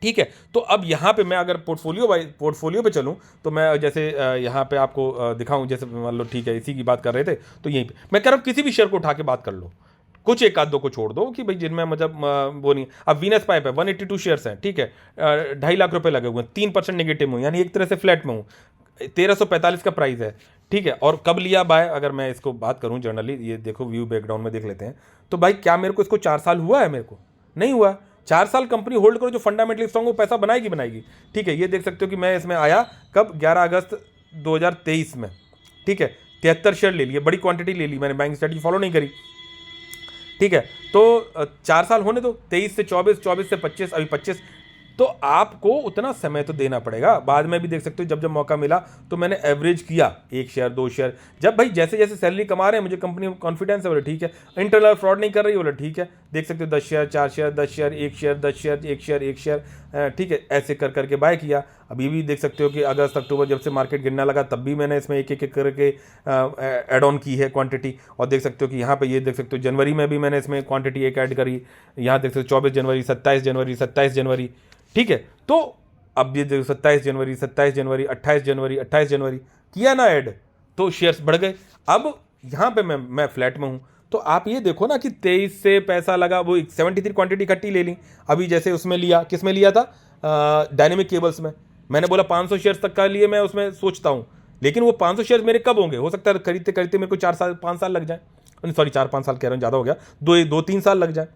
ठीक है। तो अब यहाँ पे मैं अगर पोर्टफोलियो पे चलूँ तो मैं जैसे यहाँ पे आपको दिखाऊं, जैसे मान लो, ठीक है, इसी की बात कर रहे थे, तो यहीं पे मैं कह रहा हूँ किसी भी शेयर को उठा के बात कर लो, कुछ एक आध दो को छोड़ दो कि भाई जिनमें मतलब वो नहीं। अब वीनस पाइप है, 182 शेयर्स हैं, ठीक है, 2.5 लाख रुपए लगे हुए हैं, 3% नेगेटिव हूँ, यानी एक तरह से फ्लैट में हूँ, 1345 का प्राइस है, ठीक है। और कब लिया बाय, अगर मैं इसको बात करूँ जनरली, ये देखो व्यू बैकग्राउंड में देख लेते हैं, तो भाई क्या मेरे को इसको 4 साल हुआ है? मेरे को नहीं हुआ। 4 साल कंपनी होल्ड करो, जो फंडामेंटली स्ट्रांग वो पैसा बनाएगी, ठीक है। ये देख सकते हो कि मैं इसमें आया कब, 11 अगस्त 2023 में, ठीक है। 73 शेयर ले लिए, बड़ी क्वांटिटी ले ली मैंने, बैंक स्ट्रेटजी फॉलो नहीं करी, ठीक है। तो 4 साल होने दो, 23 से 24, 24 से 25, अभी 25। तो आपको उतना समय तो देना पड़ेगा। बाद में भी देख सकते हो जब जब मौका मिला तो मैंने एवरेज किया, 1 शेयर 2 शेयर, जब भाई जैसे जैसे सैलरी कमा रहे हैं, मुझे कंपनी में कॉन्फिडेंस है, बोले ठीक है, इंटरनल फ्रॉड नहीं कर रही, बोले ठीक है। देख सकते हो 10 share 4 share, 10 share 1 share, 10 share 1 share 1 share, ठीक है, ऐसे कर करके बाय किया। अभी भी देख सकते हो कि अगस्त अक्टूबर जब से मार्केट गिरने लगा, तब भी मैंने इसमें एक एक करके ऐड ऑन की है क्वांटिटी। और देख सकते हो कि यहाँ पे ये देख सकते हो जनवरी में भी मैंने इसमें क्वांटिटी एक ऐड करी, यहाँ देख सकते हो 24 जनवरी, 27 जनवरी, 27 जनवरी, ठीक है। तो अब ये देखो 27 जनवरी, 27 जनवरी, 28 जनवरी, 28 जनवरी किया ना ऐड, तो शेयर्स बढ़ गए। अब यहाँ पे मैं फ्लैट में हूँ, तो आप ये देखो ना कि 23 से पैसा लगा, वो 73 क्वांटिटी इकट्ठी ले ली। अभी जैसे उसमें लिया, किस में लिया था, डायनेमिक केबल्स में। मैंने बोला 500 शेयर्स तक का लिए मैं उसमें सोचता हूँ, लेकिन वो 500 शेयर्स मेरे कब होंगे, हो सकता है खरीदते खरीदते मेरे को 4 साल 5 साल लग जाए, सॉरी 4-5 साल कह रहा हूँ, ज़्यादा हो गया, 2-3 साल लग जाए।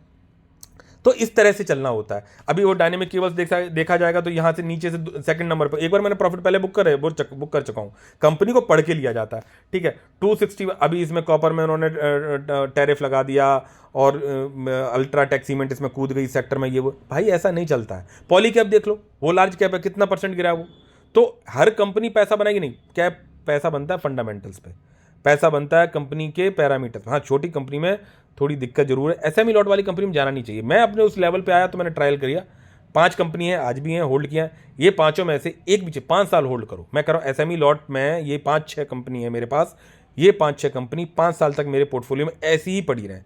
तो इस तरह से चलना होता है। अभी वो डायनेमिक केबल्स देखा जाएगा तो यहाँ से नीचे से सेकंड नंबर पर, एक बार मैंने प्रॉफिट पहले बुक कर चुका हूँ, कंपनी को पढ़ के लिया जाता है, ठीक है। 260, अभी इसमें कॉपर में उन्होंने टैरिफ लगा दिया और अल्ट्राटेक सीमेंट इसमें कूद गई सेक्टर में, ये वो, भाई ऐसा नहीं चलता है। पॉली कैप देख लो, वो लार्ज कैप है, कितना % गिरा वो। तो हर कंपनी पैसा बनाएगी नहीं, कैप पैसा बनता है फंडामेंटल्स पे, पैसा बनता है कंपनी के पैरामीटर्स। हाँ, छोटी कंपनी में थोड़ी दिक्कत जरूर है, एसएमई लॉट वाली कंपनी में जाना नहीं चाहिए। मैं अपने उस लेवल पे आया तो मैंने ट्रायल किया, 5 कंपनी है, आज भी हैं, होल्ड किया है, ये पांचों में से एक भी 5 साल होल्ड करो। मैं कह रहा हूँ एसएमई लॉट में ये 5-6 कंपनी है मेरे पास, ये 5-6 कंपनी 5 साल तक मेरे पोर्टफोलियो में ऐसी ही पड़ी रहे।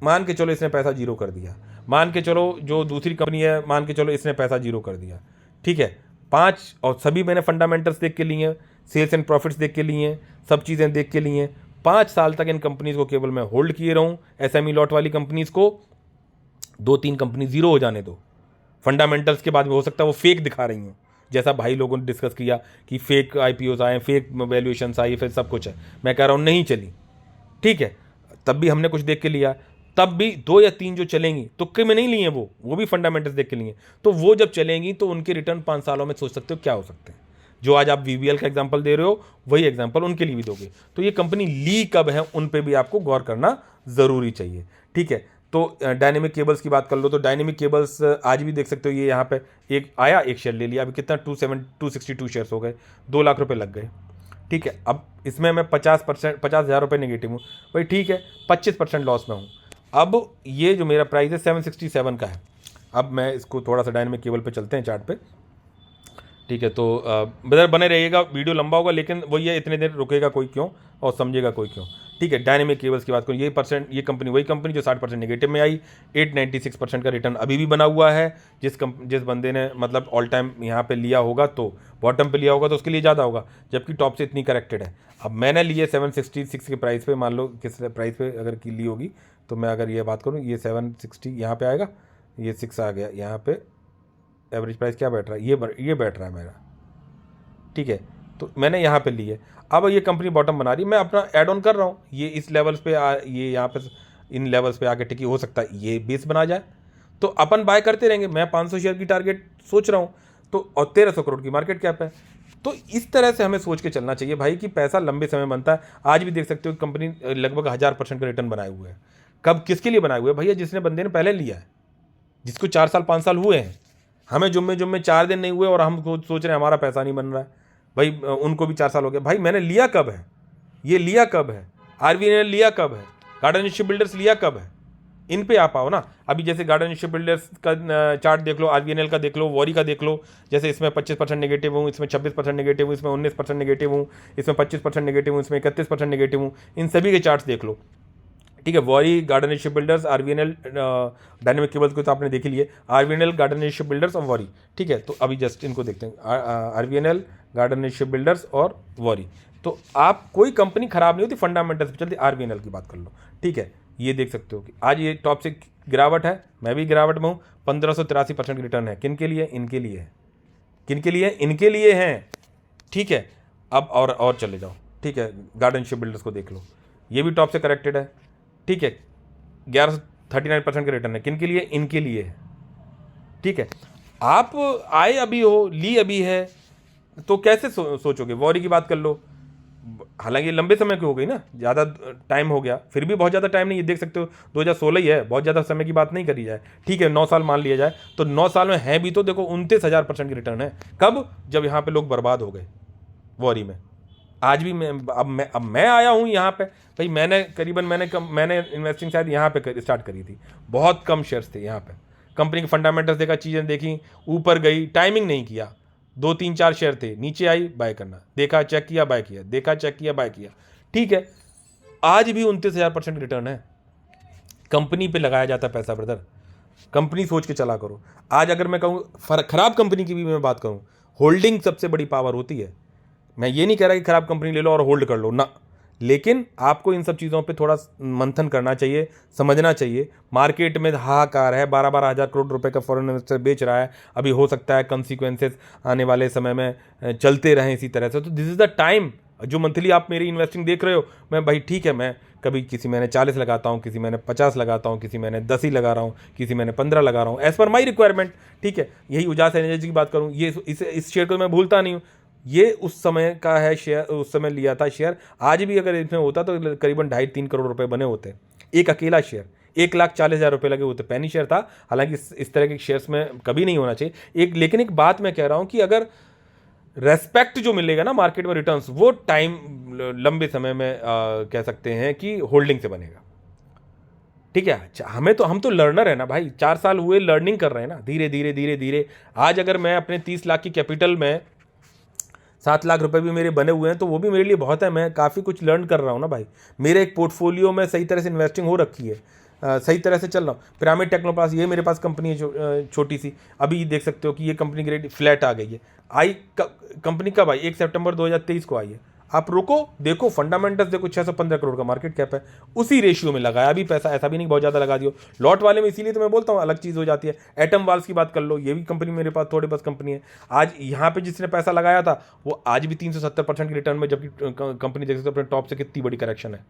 मान के चलो इसने पैसा जीरो कर दिया, मान के चलो जो दूसरी कंपनी है, मान के चलो इसने पैसा जीरो कर दिया, ठीक है। 5, और सभी मैंने फंडामेंटल्स देख के लिए हैं, सेल्स एंड प्रॉफिट्स देख के लिए हैं, सब चीज़ें देख के लिए हैं। 5 साल तक इन कंपनीज को केवल मैं होल्ड किए रहूं। एसएमई लॉट वाली कंपनीज को 2-3 कंपनी जीरो हो जाने दो, फंडामेंटल्स के बाद में हो सकता है वो फेक दिखा रही हूँ, जैसा भाई लोगों ने डिस्कस किया कि फेक आईपीओस आए, फेक वैल्यूएशंस आई, फिर सब कुछ है। मैं कह रहा हूँ नहीं चली, ठीक है, तब भी हमने कुछ देख के लिया, तब भी 2 या 3 जो चलेंगी, तुक्के में नहीं लिए वो भी फंडामेंटल्स देख के लिए। तो वो जब चलेंगी तो उनके रिटर्न 5 सालों में सोच सकते हो क्या हो सकते हैं। जो आज आप वीवीएल का एग्जांपल दे रहे हो, वही एग्जांपल उनके लिए भी दोगे। तो ये कंपनी ली कब है, उन पे भी आपको गौर करना जरूरी चाहिए, ठीक है। तो डायनेमिक केबल्स की बात कर लो, तो डायनेमिक केबल्स आज भी देख सकते हो, ये यहाँ पे एक आया, एक शेयर ले लिया, अभी कितना 262 शेयर्स हो गए, 2 लाख रुपए लग गए, ठीक है। अब इसमें मैं 50,000 रुपये नेगेटिव हूँ, भाई ठीक है, 25% लॉस में हूँ। अब ये जो मेरा प्राइस है 767 का है। अब मैं इसको थोड़ा सा डायनेमिक केबल पे चलते हैं, चार्ट पे, ठीक है। तो बने रहिएगा, वीडियो लंबा होगा, लेकिन वही है, इतने देर रुकेगा कोई क्यों और समझेगा कोई क्यों, ठीक है। डायनेमिक केबल्स की बात करूँ, ये कंपनी वही कंपनी जो 60% नेगेटिव में आई, 896% का रिटर्न अभी भी बना हुआ है। जिस बंदे ने मतलब ऑल टाइम यहाँ पे लिया होगा, तो बॉटम पे लिया होगा तो उसके लिए ज़्यादा होगा, जबकि टॉप से इतनी करेक्टेड है। अब मैंने लिए 766 के प्राइस पे, मान लो किस प्राइस पे अगर की ली होगी, तो मैं अगर ये बात करूँ, ये 760 यहाँ पे आएगा, ये 6 आ गया यहाँ पे, एवरेज प्राइस क्या बैठ रहा है, ये बैठ रहा है मेरा, ठीक है। तो मैंने यहाँ पे ली है। अब ये कंपनी बॉटम बना रही है, मैं अपना ऐड ऑन कर रहा हूँ, ये इस लेवल्स पे ये यहाँ पे इन लेवल्स पे आके टिकी, हो सकता है ये बेस बना जाए, तो अपन बाय करते रहेंगे। मैं 500 शेयर की टारगेट सोच रहा हूँ, तो और 1300 करोड़ की मार्केट कैप है। तो इस तरह से हमें सोच के चलना चाहिए भाई कि पैसा लंबे समय बनता है। आज भी देख सकते हो कंपनी लगभग 1000% का रिटर्न बनाए हुए है, कब किसके लिए बनाए हुए भैया? जिसने बंदे ने पहले लिया है, जिसको 4 साल 5 साल हुए हैं। हमें जुम्मे 4 दिन नहीं हुए और हम सोच रहे हैं हमारा पैसा नहीं बन रहा है। भाई उनको भी 4 साल हो गया। भाई मैंने लिया कब है, ये लिया कब है, आरवीएनएल लिया कब है, गार्डन शिप बिल्डर्स लिया कब है, इन पे आप आओ ना। अभी जैसे गार्डन शिप बिल्डर्स का चार्ट देख लो, आरवीएनएल का देख लो, वॉरी का देख लो। जैसे इसमें 25% नेगेटिव हूँ, इसमें 26% नेगेटिव हूँ, इसमें 19% नेगेटिव हूँ, इसमें 25% नेगेटिव हूँ, इसमें 31% नेगेटिव हूँ। इन सभी के चार्ट्स देख लो, ठीक है। Worry, garden ship builders, RVNL, dynamic cables को तो आपने देख ही लिए। आरवीएनएल, गार्डन शिप बिल्डर्स और वॉरी, ठीक है। तो अभी जस्ट इनको देखते हैं, आरवीएनएल, गार्डन शिप बिल्डर्स और वॉरी। तो आप कोई कंपनी खराब नहीं होती, फंडामेंटल्स पे चलती। आरवीएनएल की बात कर लो, ठीक है। ये देख सकते हो कि आज ये टॉप से गिरावट है, मैं भी गिरावट में हूँ। 1583% की रिटर्न है। किन के लिए? इनके लिए है। किन के लिए? इनके लिए हैं, ठीक है। अब और चले जाओ, ठीक है। गार्डन शिप बिल्डर्स को देख लो, ये भी टॉप से करेक्टेड है, ठीक है। 1139% का रिटर्न है। किन के लिए? इनके लिए है, ठीक है। आप आए अभी हो, ली अभी है, तो कैसे सोचोगे? वॉरी की बात कर लो, हालांकि लंबे समय की हो गई ना, ज़्यादा टाइम हो गया, फिर भी बहुत ज़्यादा टाइम नहीं। ये देख सकते हो 2016 ही है, बहुत ज़्यादा समय की बात नहीं करी जाए, ठीक है। 9 साल मान लिया जाए तो 9 साल में है भी तो देखो 29,000% की रिटर्न है। कब? जब यहाँ पे लोग बर्बाद हो गए वॉरी में। आज भी अब मैं आया हूँ यहाँ पे। भाई मैंने इन्वेस्टिंग शायद यहाँ पे स्टार्ट करी थी, बहुत कम शेयर्स थे यहाँ पे। कंपनी के फंडामेंटल्स देखा, चीज़ें देखी, ऊपर गई, टाइमिंग नहीं किया। 2 3 4 शेयर थे, नीचे आई, बाय करना, देखा चेक किया, बाय किया, देखा चेक किया, बाय किया, ठीक है। आज भी 29,000% रिटर्न है। कंपनी पे लगाया जाता है पैसा ब्रदर, कंपनी सोच के चला करो। आज अगर मैं कहूँ खराब कंपनी की भी मैं बात करूँ, होल्डिंग सबसे बड़ी पावर होती है। मैं ये नहीं कह रहा कि खराब कंपनी ले लो और होल्ड कर लो ना, लेकिन आपको इन सब चीज़ों पे थोड़ा मंथन करना चाहिए, समझना चाहिए। मार्केट में हाहाकार है, 12-12 हज़ार करोड़ रुपए का फॉरेन इन्वेस्टर बेच रहा है। अभी हो सकता है कंसिक्वेंसेस आने वाले समय में चलते रहें इसी तरह से। तो दिस इज़ द टाइम। जो मंथली आप मेरी इन्वेस्टिंग देख रहे हो, मैं भाई ठीक है, मैं कभी किसी महीने 40 लगाता हूँ, किसी महीने 50 लगाता हूँ, किसी महीने 10 ही लगा रहा हूँ, किसी महीने 15 लगा रहा हूँ, एज पर माई रिक्वायरमेंट, ठीक है। यही उजास एनर्जी की बात करूँ, ये इस शेयर को मैं भूलता नहीं हूँ। ये उस समय का है शेयर, उस समय लिया था शेयर। आज भी अगर इसमें होता तो करीबन 2.5-3 करोड़ रुपए बने होते। एक अकेला शेयर 1,40,000 रुपये लगे होते। पेनी शेयर था, हालांकि इस तरह के शेयर्स में कभी नहीं होना चाहिए। लेकिन एक बात मैं कह रहा हूं कि अगर रेस्पेक्ट जो मिलेगा ना मार्केट में, रिटर्न्स, वो टाइम लंबे समय में कह सकते हैं कि होल्डिंग से बनेगा, ठीक है। हम तो लर्नर है ना भाई, 4 साल हुए लर्निंग कर रहे हैं ना, धीरे धीरे धीरे धीरे। आज अगर मैं अपने 30 लाख की कैपिटल में 7 लाख रुपए भी मेरे बने हुए हैं, तो वो भी मेरे लिए बहुत है। मैं काफ़ी कुछ लर्न कर रहा हूँ ना भाई। मेरे एक पोर्टफोलियो में सही तरह से इन्वेस्टिंग हो रखी है, सही तरह से चल रहा हूँ। पिरामिड टेक्नोप्लास, ये मेरे पास कंपनी है छोटी सी। अभी देख सकते हो कि ये कंपनी ग्रेड फ्लैट आ गई है। कंपनी कब आई? 1 सितंबर 2023 को आई है। आप रुको, देखो फंडामेंटल्स देखो, 615 करोड़ का मार्केट कैप है, उसी रेशियो में लगाया अभी पैसा। ऐसा भी नहीं बहुत ज़्यादा लगा दियो लॉट वाले में, इसीलिए तो मैं बोलता हूँ अलग चीज़ हो जाती है। एटम वाल्स की बात कर लो, ये भी कंपनी मेरे पास थोड़े बस कंपनी है। आज यहाँ पे जिसने पैसा लगाया था वो आज भी 370% की रिटर्न में, जबकि कंपनी देख सकते हो अपने टॉप से कितनी बड़ी करेक्शन है।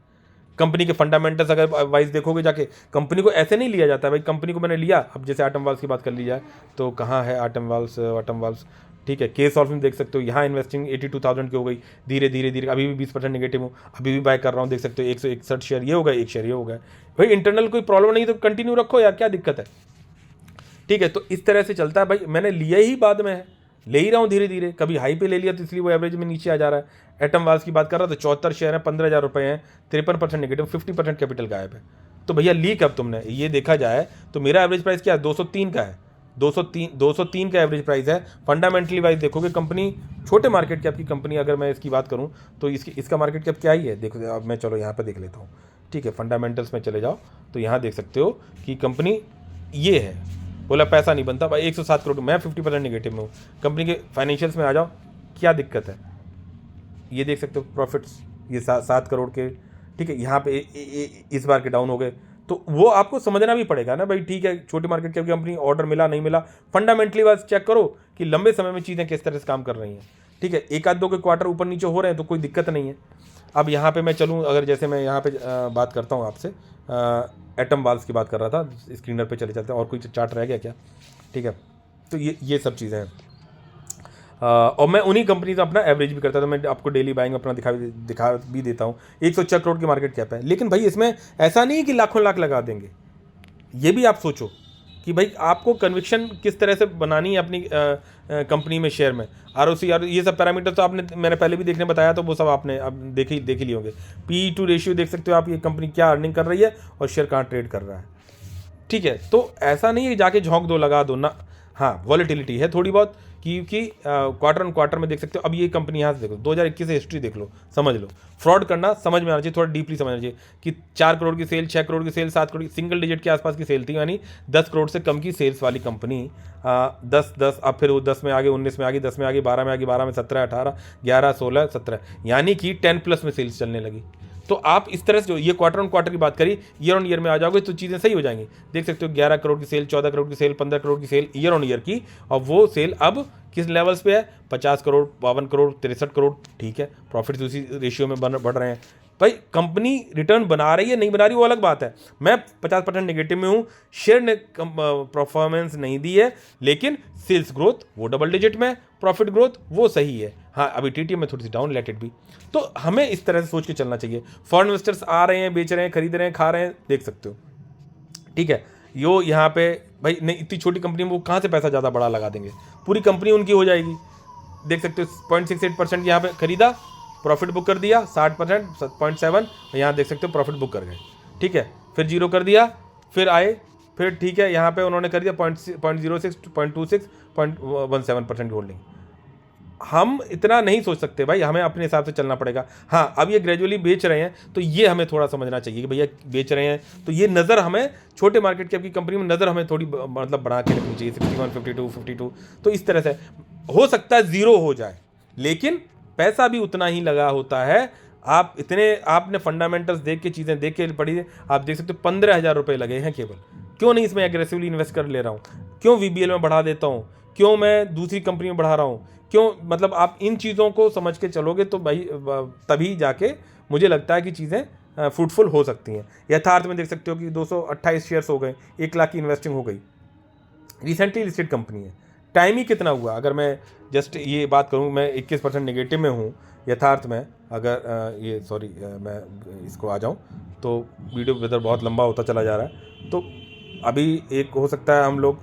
कंपनी के फंडामेंटल्स अगर वाइज देखोगे जाके, कंपनी को ऐसे नहीं लिया जाता भाई। कंपनी को मैंने लिया, अब जैसे आटम वाल्स की बात कर ली जाए तो कहाँ है आटम वाल्स, ठीक है। केस ऑल्फ में देख सकते हो, यहाँ इन्वेस्टिंग 82,000 की हो गई। धीरे धीरे धीरे अभी भी 20% नेगेटिव हूँ, अभी भी बाय कर रहा हूँ। देख सकते हो 161 शेयर ये हो गए, 1 शेयर ये हो गया। भाई इंटरनल कोई प्रॉब्लम नहीं तो कंटिन्यू रखो यार, क्या दिक्कत है, ठीक है। तो इस तरह से चलता है भाई। मैंने लिया ही बाद में है, ले ही रहा हूँ धीरे धीरे। कभी हाई पे ले लिया तो इसलिए वो एवरेज में नीचे आ जा रहा है। एटम वाल्स की बात कर रहा था, 74 शेयर है, 15,000 रुपये हैं, 53% नेगेटिव, 50% कैपिटल गायब है। तो भैया ली कब तुमने? ये देखा जाए तो मेरा एवरेज प्राइस क्या है? 203 का है, 203 का एवरेज प्राइस है। फंडामेंटली वाइज देखोगे कंपनी छोटे मार्केट कैप की कंपनी, अगर मैं इसकी बात करूँ तो इसका मार्केट कैप क्या ही है देखो। अब मैं चलो यहाँ पर देख लेता हूँ, ठीक है। फंडामेंटल्स में चले जाओ तो यहाँ देख सकते हो कि कंपनी ये है। बोला पैसा नहीं बनता भाई, 107 करोड़, मैं 50% नेगेटिव में हूँ। कंपनी के फाइनेंशियल्स में आ जाओ, क्या दिक्कत है? ये देख सकते हो प्रॉफिट्स, ये 7 करोड़ के, ठीक है। यहाँ पे इस बार के डाउन हो गए, तो वो आपको समझना भी पड़ेगा ना भाई, ठीक है। छोटी मार्केट कैप की कंपनी, ऑर्डर मिला नहीं मिला, फंडामेंटली बस चेक करो कि लंबे समय में चीज़ें किस तरह से काम कर रही हैं, ठीक है। 1-2 के क्वार्टर ऊपर नीचे हो रहे हैं तो कोई दिक्कत नहीं है। अब यहाँ पे मैं चलूँ, अगर जैसे मैं यहाँ पे बात करता हूँ आपसे, एटम वाल्स की बात कर रहा था, स्क्रीनर पे चले जाते हैं। और कोई चार्ट रह गया क्या? ठीक है। तो ये सब चीज़ें हैं। और मैं उन्हीं कंपनी का अपना एवरेज भी करता था, तो मैं आपको डेली बाइंग अपना दिखा भी देता हूँ। 106 करोड़ की मार्केट कैप है, लेकिन भाई इसमें ऐसा नहीं है कि लाखों लाख लगा देंगे। ये भी आप सोचो कि भाई आपको कन्विक्शन किस तरह से बनानी है अपनी कंपनी में, शेयर में। ROC ये सब पैरामीटर तो आपने, मैंने पहले भी देखने बताया, तो वो सब आपने अब देख ही लिए होंगे। PE टू रेशियो देख सकते हो आप, ये कंपनी क्या अर्निंग कर रही है और शेयर कहाँ ट्रेड कर रहा है। ठीक है, तो ऐसा नहीं है जाके झोंक दो, लगा दो ना। हाँ, वॉलेटिलिटी है थोड़ी बहुत, क्योंकि क्वार्टर ऑन क्वार्टर में देख सकते हो। अब ये कंपनी यहाँ से देखो, 2021 से हिस्ट्री देख लो, समझ लो। फ्रॉड करना समझ में आना चाहिए, थोड़ा डीपली समझना चाहिए कि 4 करोड़ की सेल, 6 करोड़ की सेल, 7 करोड़ की, सिंगल डिजिट के आसपास की सेल थी, यानी 10 करोड़ से कम की सेल्स वाली कंपनी। 10, अब फिर वो 10 में आ गई, 19 में आ गई, 10 में आ गई, 12 में आ गई, 12 में 17, 18, 11, 16, 17, यानी कि 10+ में सेल्स चलने लगी। तो आप इस तरह से जो ये क्वार्टर ऑन क्वार्टर की बात करी, ईयर ऑन ईयर में आ जाओगे तो चीज़ें सही हो जाएंगी। देख सकते हो 11 करोड़ की सेल, 14 करोड़ की सेल, 15 करोड़ की सेल ईयर ऑन ईयर की, और वो सेल अब किस लेवल्स पे है, 50 करोड़, 52 करोड़, 63 करोड़। ठीक है, प्रॉफिट्स उसी रेशियो में बढ़ रहे हैं। भाई कंपनी रिटर्न बना रही है नहीं बना रही वो अलग बात है, मैं 50% नेगेटिव में हूँ, शेयर ने परफॉर्मेंस नहीं दी है, लेकिन सेल्स ग्रोथ वो डबल डिजिट में, प्रॉफिट ग्रोथ वो सही है। हाँ, अभी TTM में थोड़ी सी डाउन, लेट इट भी। तो हमें इस तरह से सोच के चलना चाहिए। फॉरेन इन्वेस्टर्स आ रहे हैं, बेच रहे हैं, खरीद रहे हैं, खा रहे हैं, देख सकते हो। ठीक है, यो यहाँ पे भाई नहीं, इतनी छोटी कंपनी में वो कहाँ से पैसा ज़्यादा बड़ा लगा देंगे, पूरी कंपनी उनकी हो जाएगी। देख सकते हो 0.68% यहाँ पे खरीदा, प्रॉफिट बुक कर दिया, 60%, 0.7, यहाँ देख सकते हो प्रॉफिट बुक कर गए। ठीक है, फिर 0 कर दिया, फिर आए, फिर ठीक है यहाँ पे उन्होंने कर दिया 0.06, 0.26, 0.17% होल्डिंग। हम इतना नहीं सोच सकते भाई, हमें अपने हिसाब से चलना पड़ेगा। हाँ, अब ये ग्रेजुअली बेच रहे हैं, तो ये हमें थोड़ा समझना चाहिए कि भैया बेच रहे हैं, तो ये नज़र हमें छोटे मार्केट कैप की कंपनी में नज़र हमें थोड़ी मतलब बढ़ा के रखनी चाहिए। 61, 52, तो इस तरह से हो सकता है 0 हो जाए, लेकिन पैसा भी उतना ही लगा होता है। आप इतने, आपने फंडामेंटल्स देख के, चीज़ें देख के पढ़ी, आप देख सकते हो 15,000 रुपये लगे हैं केवल। क्यों नहीं इसमें एग्रेसिवली इन्वेस्ट कर ले रहा हूँ, क्यों VBL में बढ़ा देता हूँ, क्यों मैं दूसरी कंपनी में बढ़ा रहा हूँ, क्यों, मतलब आप इन चीज़ों को समझ के चलोगे तो भाई तभी जाके मुझे लगता है कि चीज़ें फ्रूटफुल हो सकती हैं। यथार्थ में देख सकते हो कि 228 शेयर्स हो गए, 1 लाख की इन्वेस्टिंग हो गई, रिसेंटली लिस्टेड कंपनी है। टाइम ही कितना हुआ, अगर मैं जस्ट ये बात करूँ, मैं 21% नेगेटिव में हूँ यथार्थ में। अगर ये सॉरी मैं इसको आ जाऊँ तो वीडियो वेदर बहुत लंबा होता चला जा रहा है, तो अभी एक हो सकता है हम लोग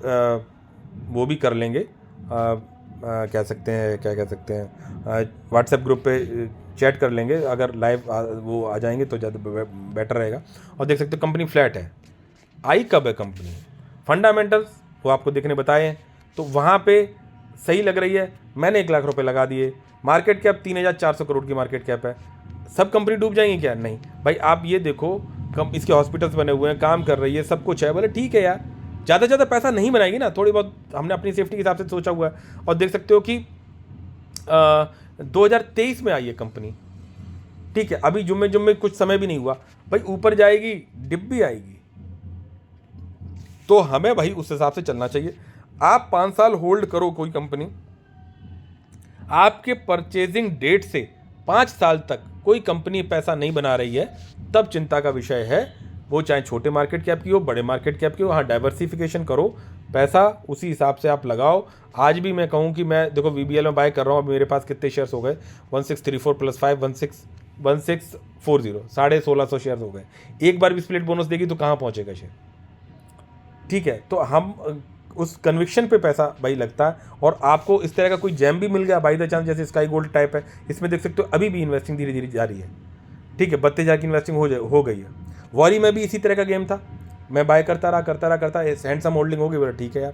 वो भी कर लेंगे, क्या कह सकते हैं, व्हाट्सएप ग्रुप पे चैट कर लेंगे, अगर लाइव वो आ जाएंगे तो ज़्यादा बेटर रहेगा। और देख सकते हो कंपनी फ्लैट है। आई कब है कंपनी, फंडामेंटल्स वो आपको देखने बताए हैं, तो वहाँ पे सही लग रही है। मैंने 1 लाख रुपए लगा दिए, मार्केट कैप 3,400 करोड़ की मार्केट कैप है। सब कंपनी डूब जाएंगी क्या? नहीं भाई, आप ये देखो इसके हॉस्पिटल्स बने हुए हैं, काम कर रही है, सब कुछ है, बोले ठीक है यार, ज़्यादा से ज़्यादा पैसा नहीं बनाएगी ना, थोड़ी बहुत हमने अपनी सेफ्टी के हिसाब से सोचा हुआ है। और देख सकते हो कि 2023 में आई है कंपनी। ठीक है, अभी जुम्मे कुछ समय भी नहीं हुआ भाई, ऊपर जाएगी, डिप भी आएगी, तो हमें भाई उस हिसाब से चलना चाहिए। आप 5 साल होल्ड करो कोई कंपनी, आपके परचेजिंग डेट से 5 साल तक कोई कंपनी पैसा नहीं बना रही है, तब चिंता का विषय है। वो चाहे छोटे मार्केट कैप की हो, बड़े मार्केट कैप की हो, हाँ डाइवर्सिफिकेशन करो, पैसा उसी हिसाब से आप लगाओ। आज भी मैं कहूँ कि मैं देखो VBL में बाय कर रहा हूँ, अब मेरे पास कितने शेयर्स हो गए, 1634 + 5 1640, 1650 शेयर्स हो गए। एक बार भी स्प्लिट बोनस देगी तो कहाँ पहुँचेगा शेयर। ठीक है, तो हम उस कन्विक्शन पे पैसा भाई लगता है। और आपको इस तरह का कोई जैम भी मिल गया बाई द चांस, जैसे स्काई गोल्ड टाइप है, इसमें देख सकते हो अभी भी इन्वेस्टिंग धीरे धीरे जारी है। ठीक है, 32,000 की इन्वेस्टिंग हो गई है। वॉरी में भी इसी तरह का गेम था, मैं बाय करता रहा, हैंडसम होल्डिंग हो गई, बोला ठीक है यार।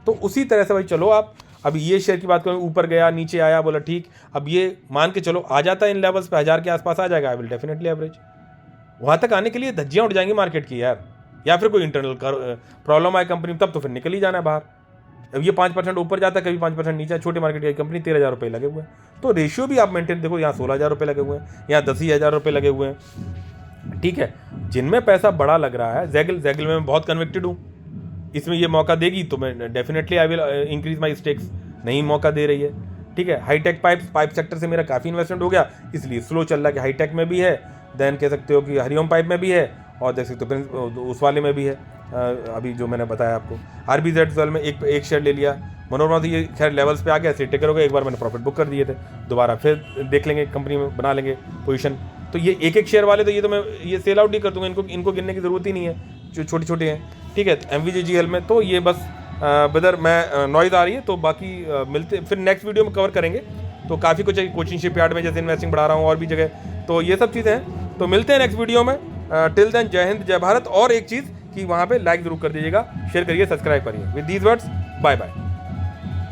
तो उसी तरह से भाई चलो आप, अभी ये शेयर की बात करूँ, ऊपर गया नीचे आया, बोला ठीक, अब ये मान के चलो आ जाता है इन लेवल्स पे, 1000 के आसपास आ जाएगा, आई विल डेफिनेटली एवरेज। वहाँ तक आने के लिए धज्जियाँ उड़ जाएंगी मार्केट की यार, या फिर कोई इंटरनल प्रॉब्लम आए कंपनी, तब तो फिर निकल ही जाना है बाहर। अब ये 5% ऊपर जाता है, कभी 5% नीचे, छोटे मार्केट की कंपनी 13,000 रुपये लगे हुए हैं। तो रेशियो भी आप मेंटेन देखो, यहाँ 16,000 रुपये लगे हुए हैं, यहाँ 10,000 रुपये लगे हुए हैं। ठीक है, जिनमें पैसा बड़ा लग रहा है, जैगल में मैं बहुत कन्विक्टेड हूँ, इसमें ये मौका देगी तो मैं definitely I will increase my stakes. नहीं मौका दे रही है, ठीक है। हाईटेक पाइप सेक्टर से मेरा काफ़ी इन्वेस्टमेंट हो गया, इसलिए स्लो चल रहा है कि हाईटेक में भी है, देन कह सकते हो कि हरिओम पाइप में भी है, और देख सकते हो उस वाले में भी है, अभी जो मैंने बताया आपको। RBZ में एक शेयर ले लिया, मनोरमा तो ये खैर लेवल्स पे आ गया, ऐसे टिकर हो गया, एक बार मैंने प्रॉफिट बुक कर दिए थे, दोबारा फिर देख लेंगे कंपनी में, बना लेंगे पोजीशन। तो ये एक एक शेयर वाले तो ये तो मैं ये सेल आउट ही कर दूंगा, इनको गिनने की ज़रूरत ही नहीं है, जो छोटे छोटे हैं, ठीक है। MVGGL में तो ये बस ब्रदर मैं नॉइज़ आ रही है, तो बाकी मिलते फिर नेक्स्ट वीडियो में कवर करेंगे। तो काफ़ी कुछ है कोचिंग शिपयार्ड में, जैसे इन्वेस्टिंग बढ़ा रहा हूँ और भी जगह, तो ये सब चीज़ें हैं। तो मिलते हैं नेक्स्ट वीडियो में। टिल देन जय हिंद जय भारत। और एक चीज़ कि वहाँ पे लाइक ज़रूर कर दीजिएगा, शेयर करिए, सब्सक्राइब करिए। With these words bye bye.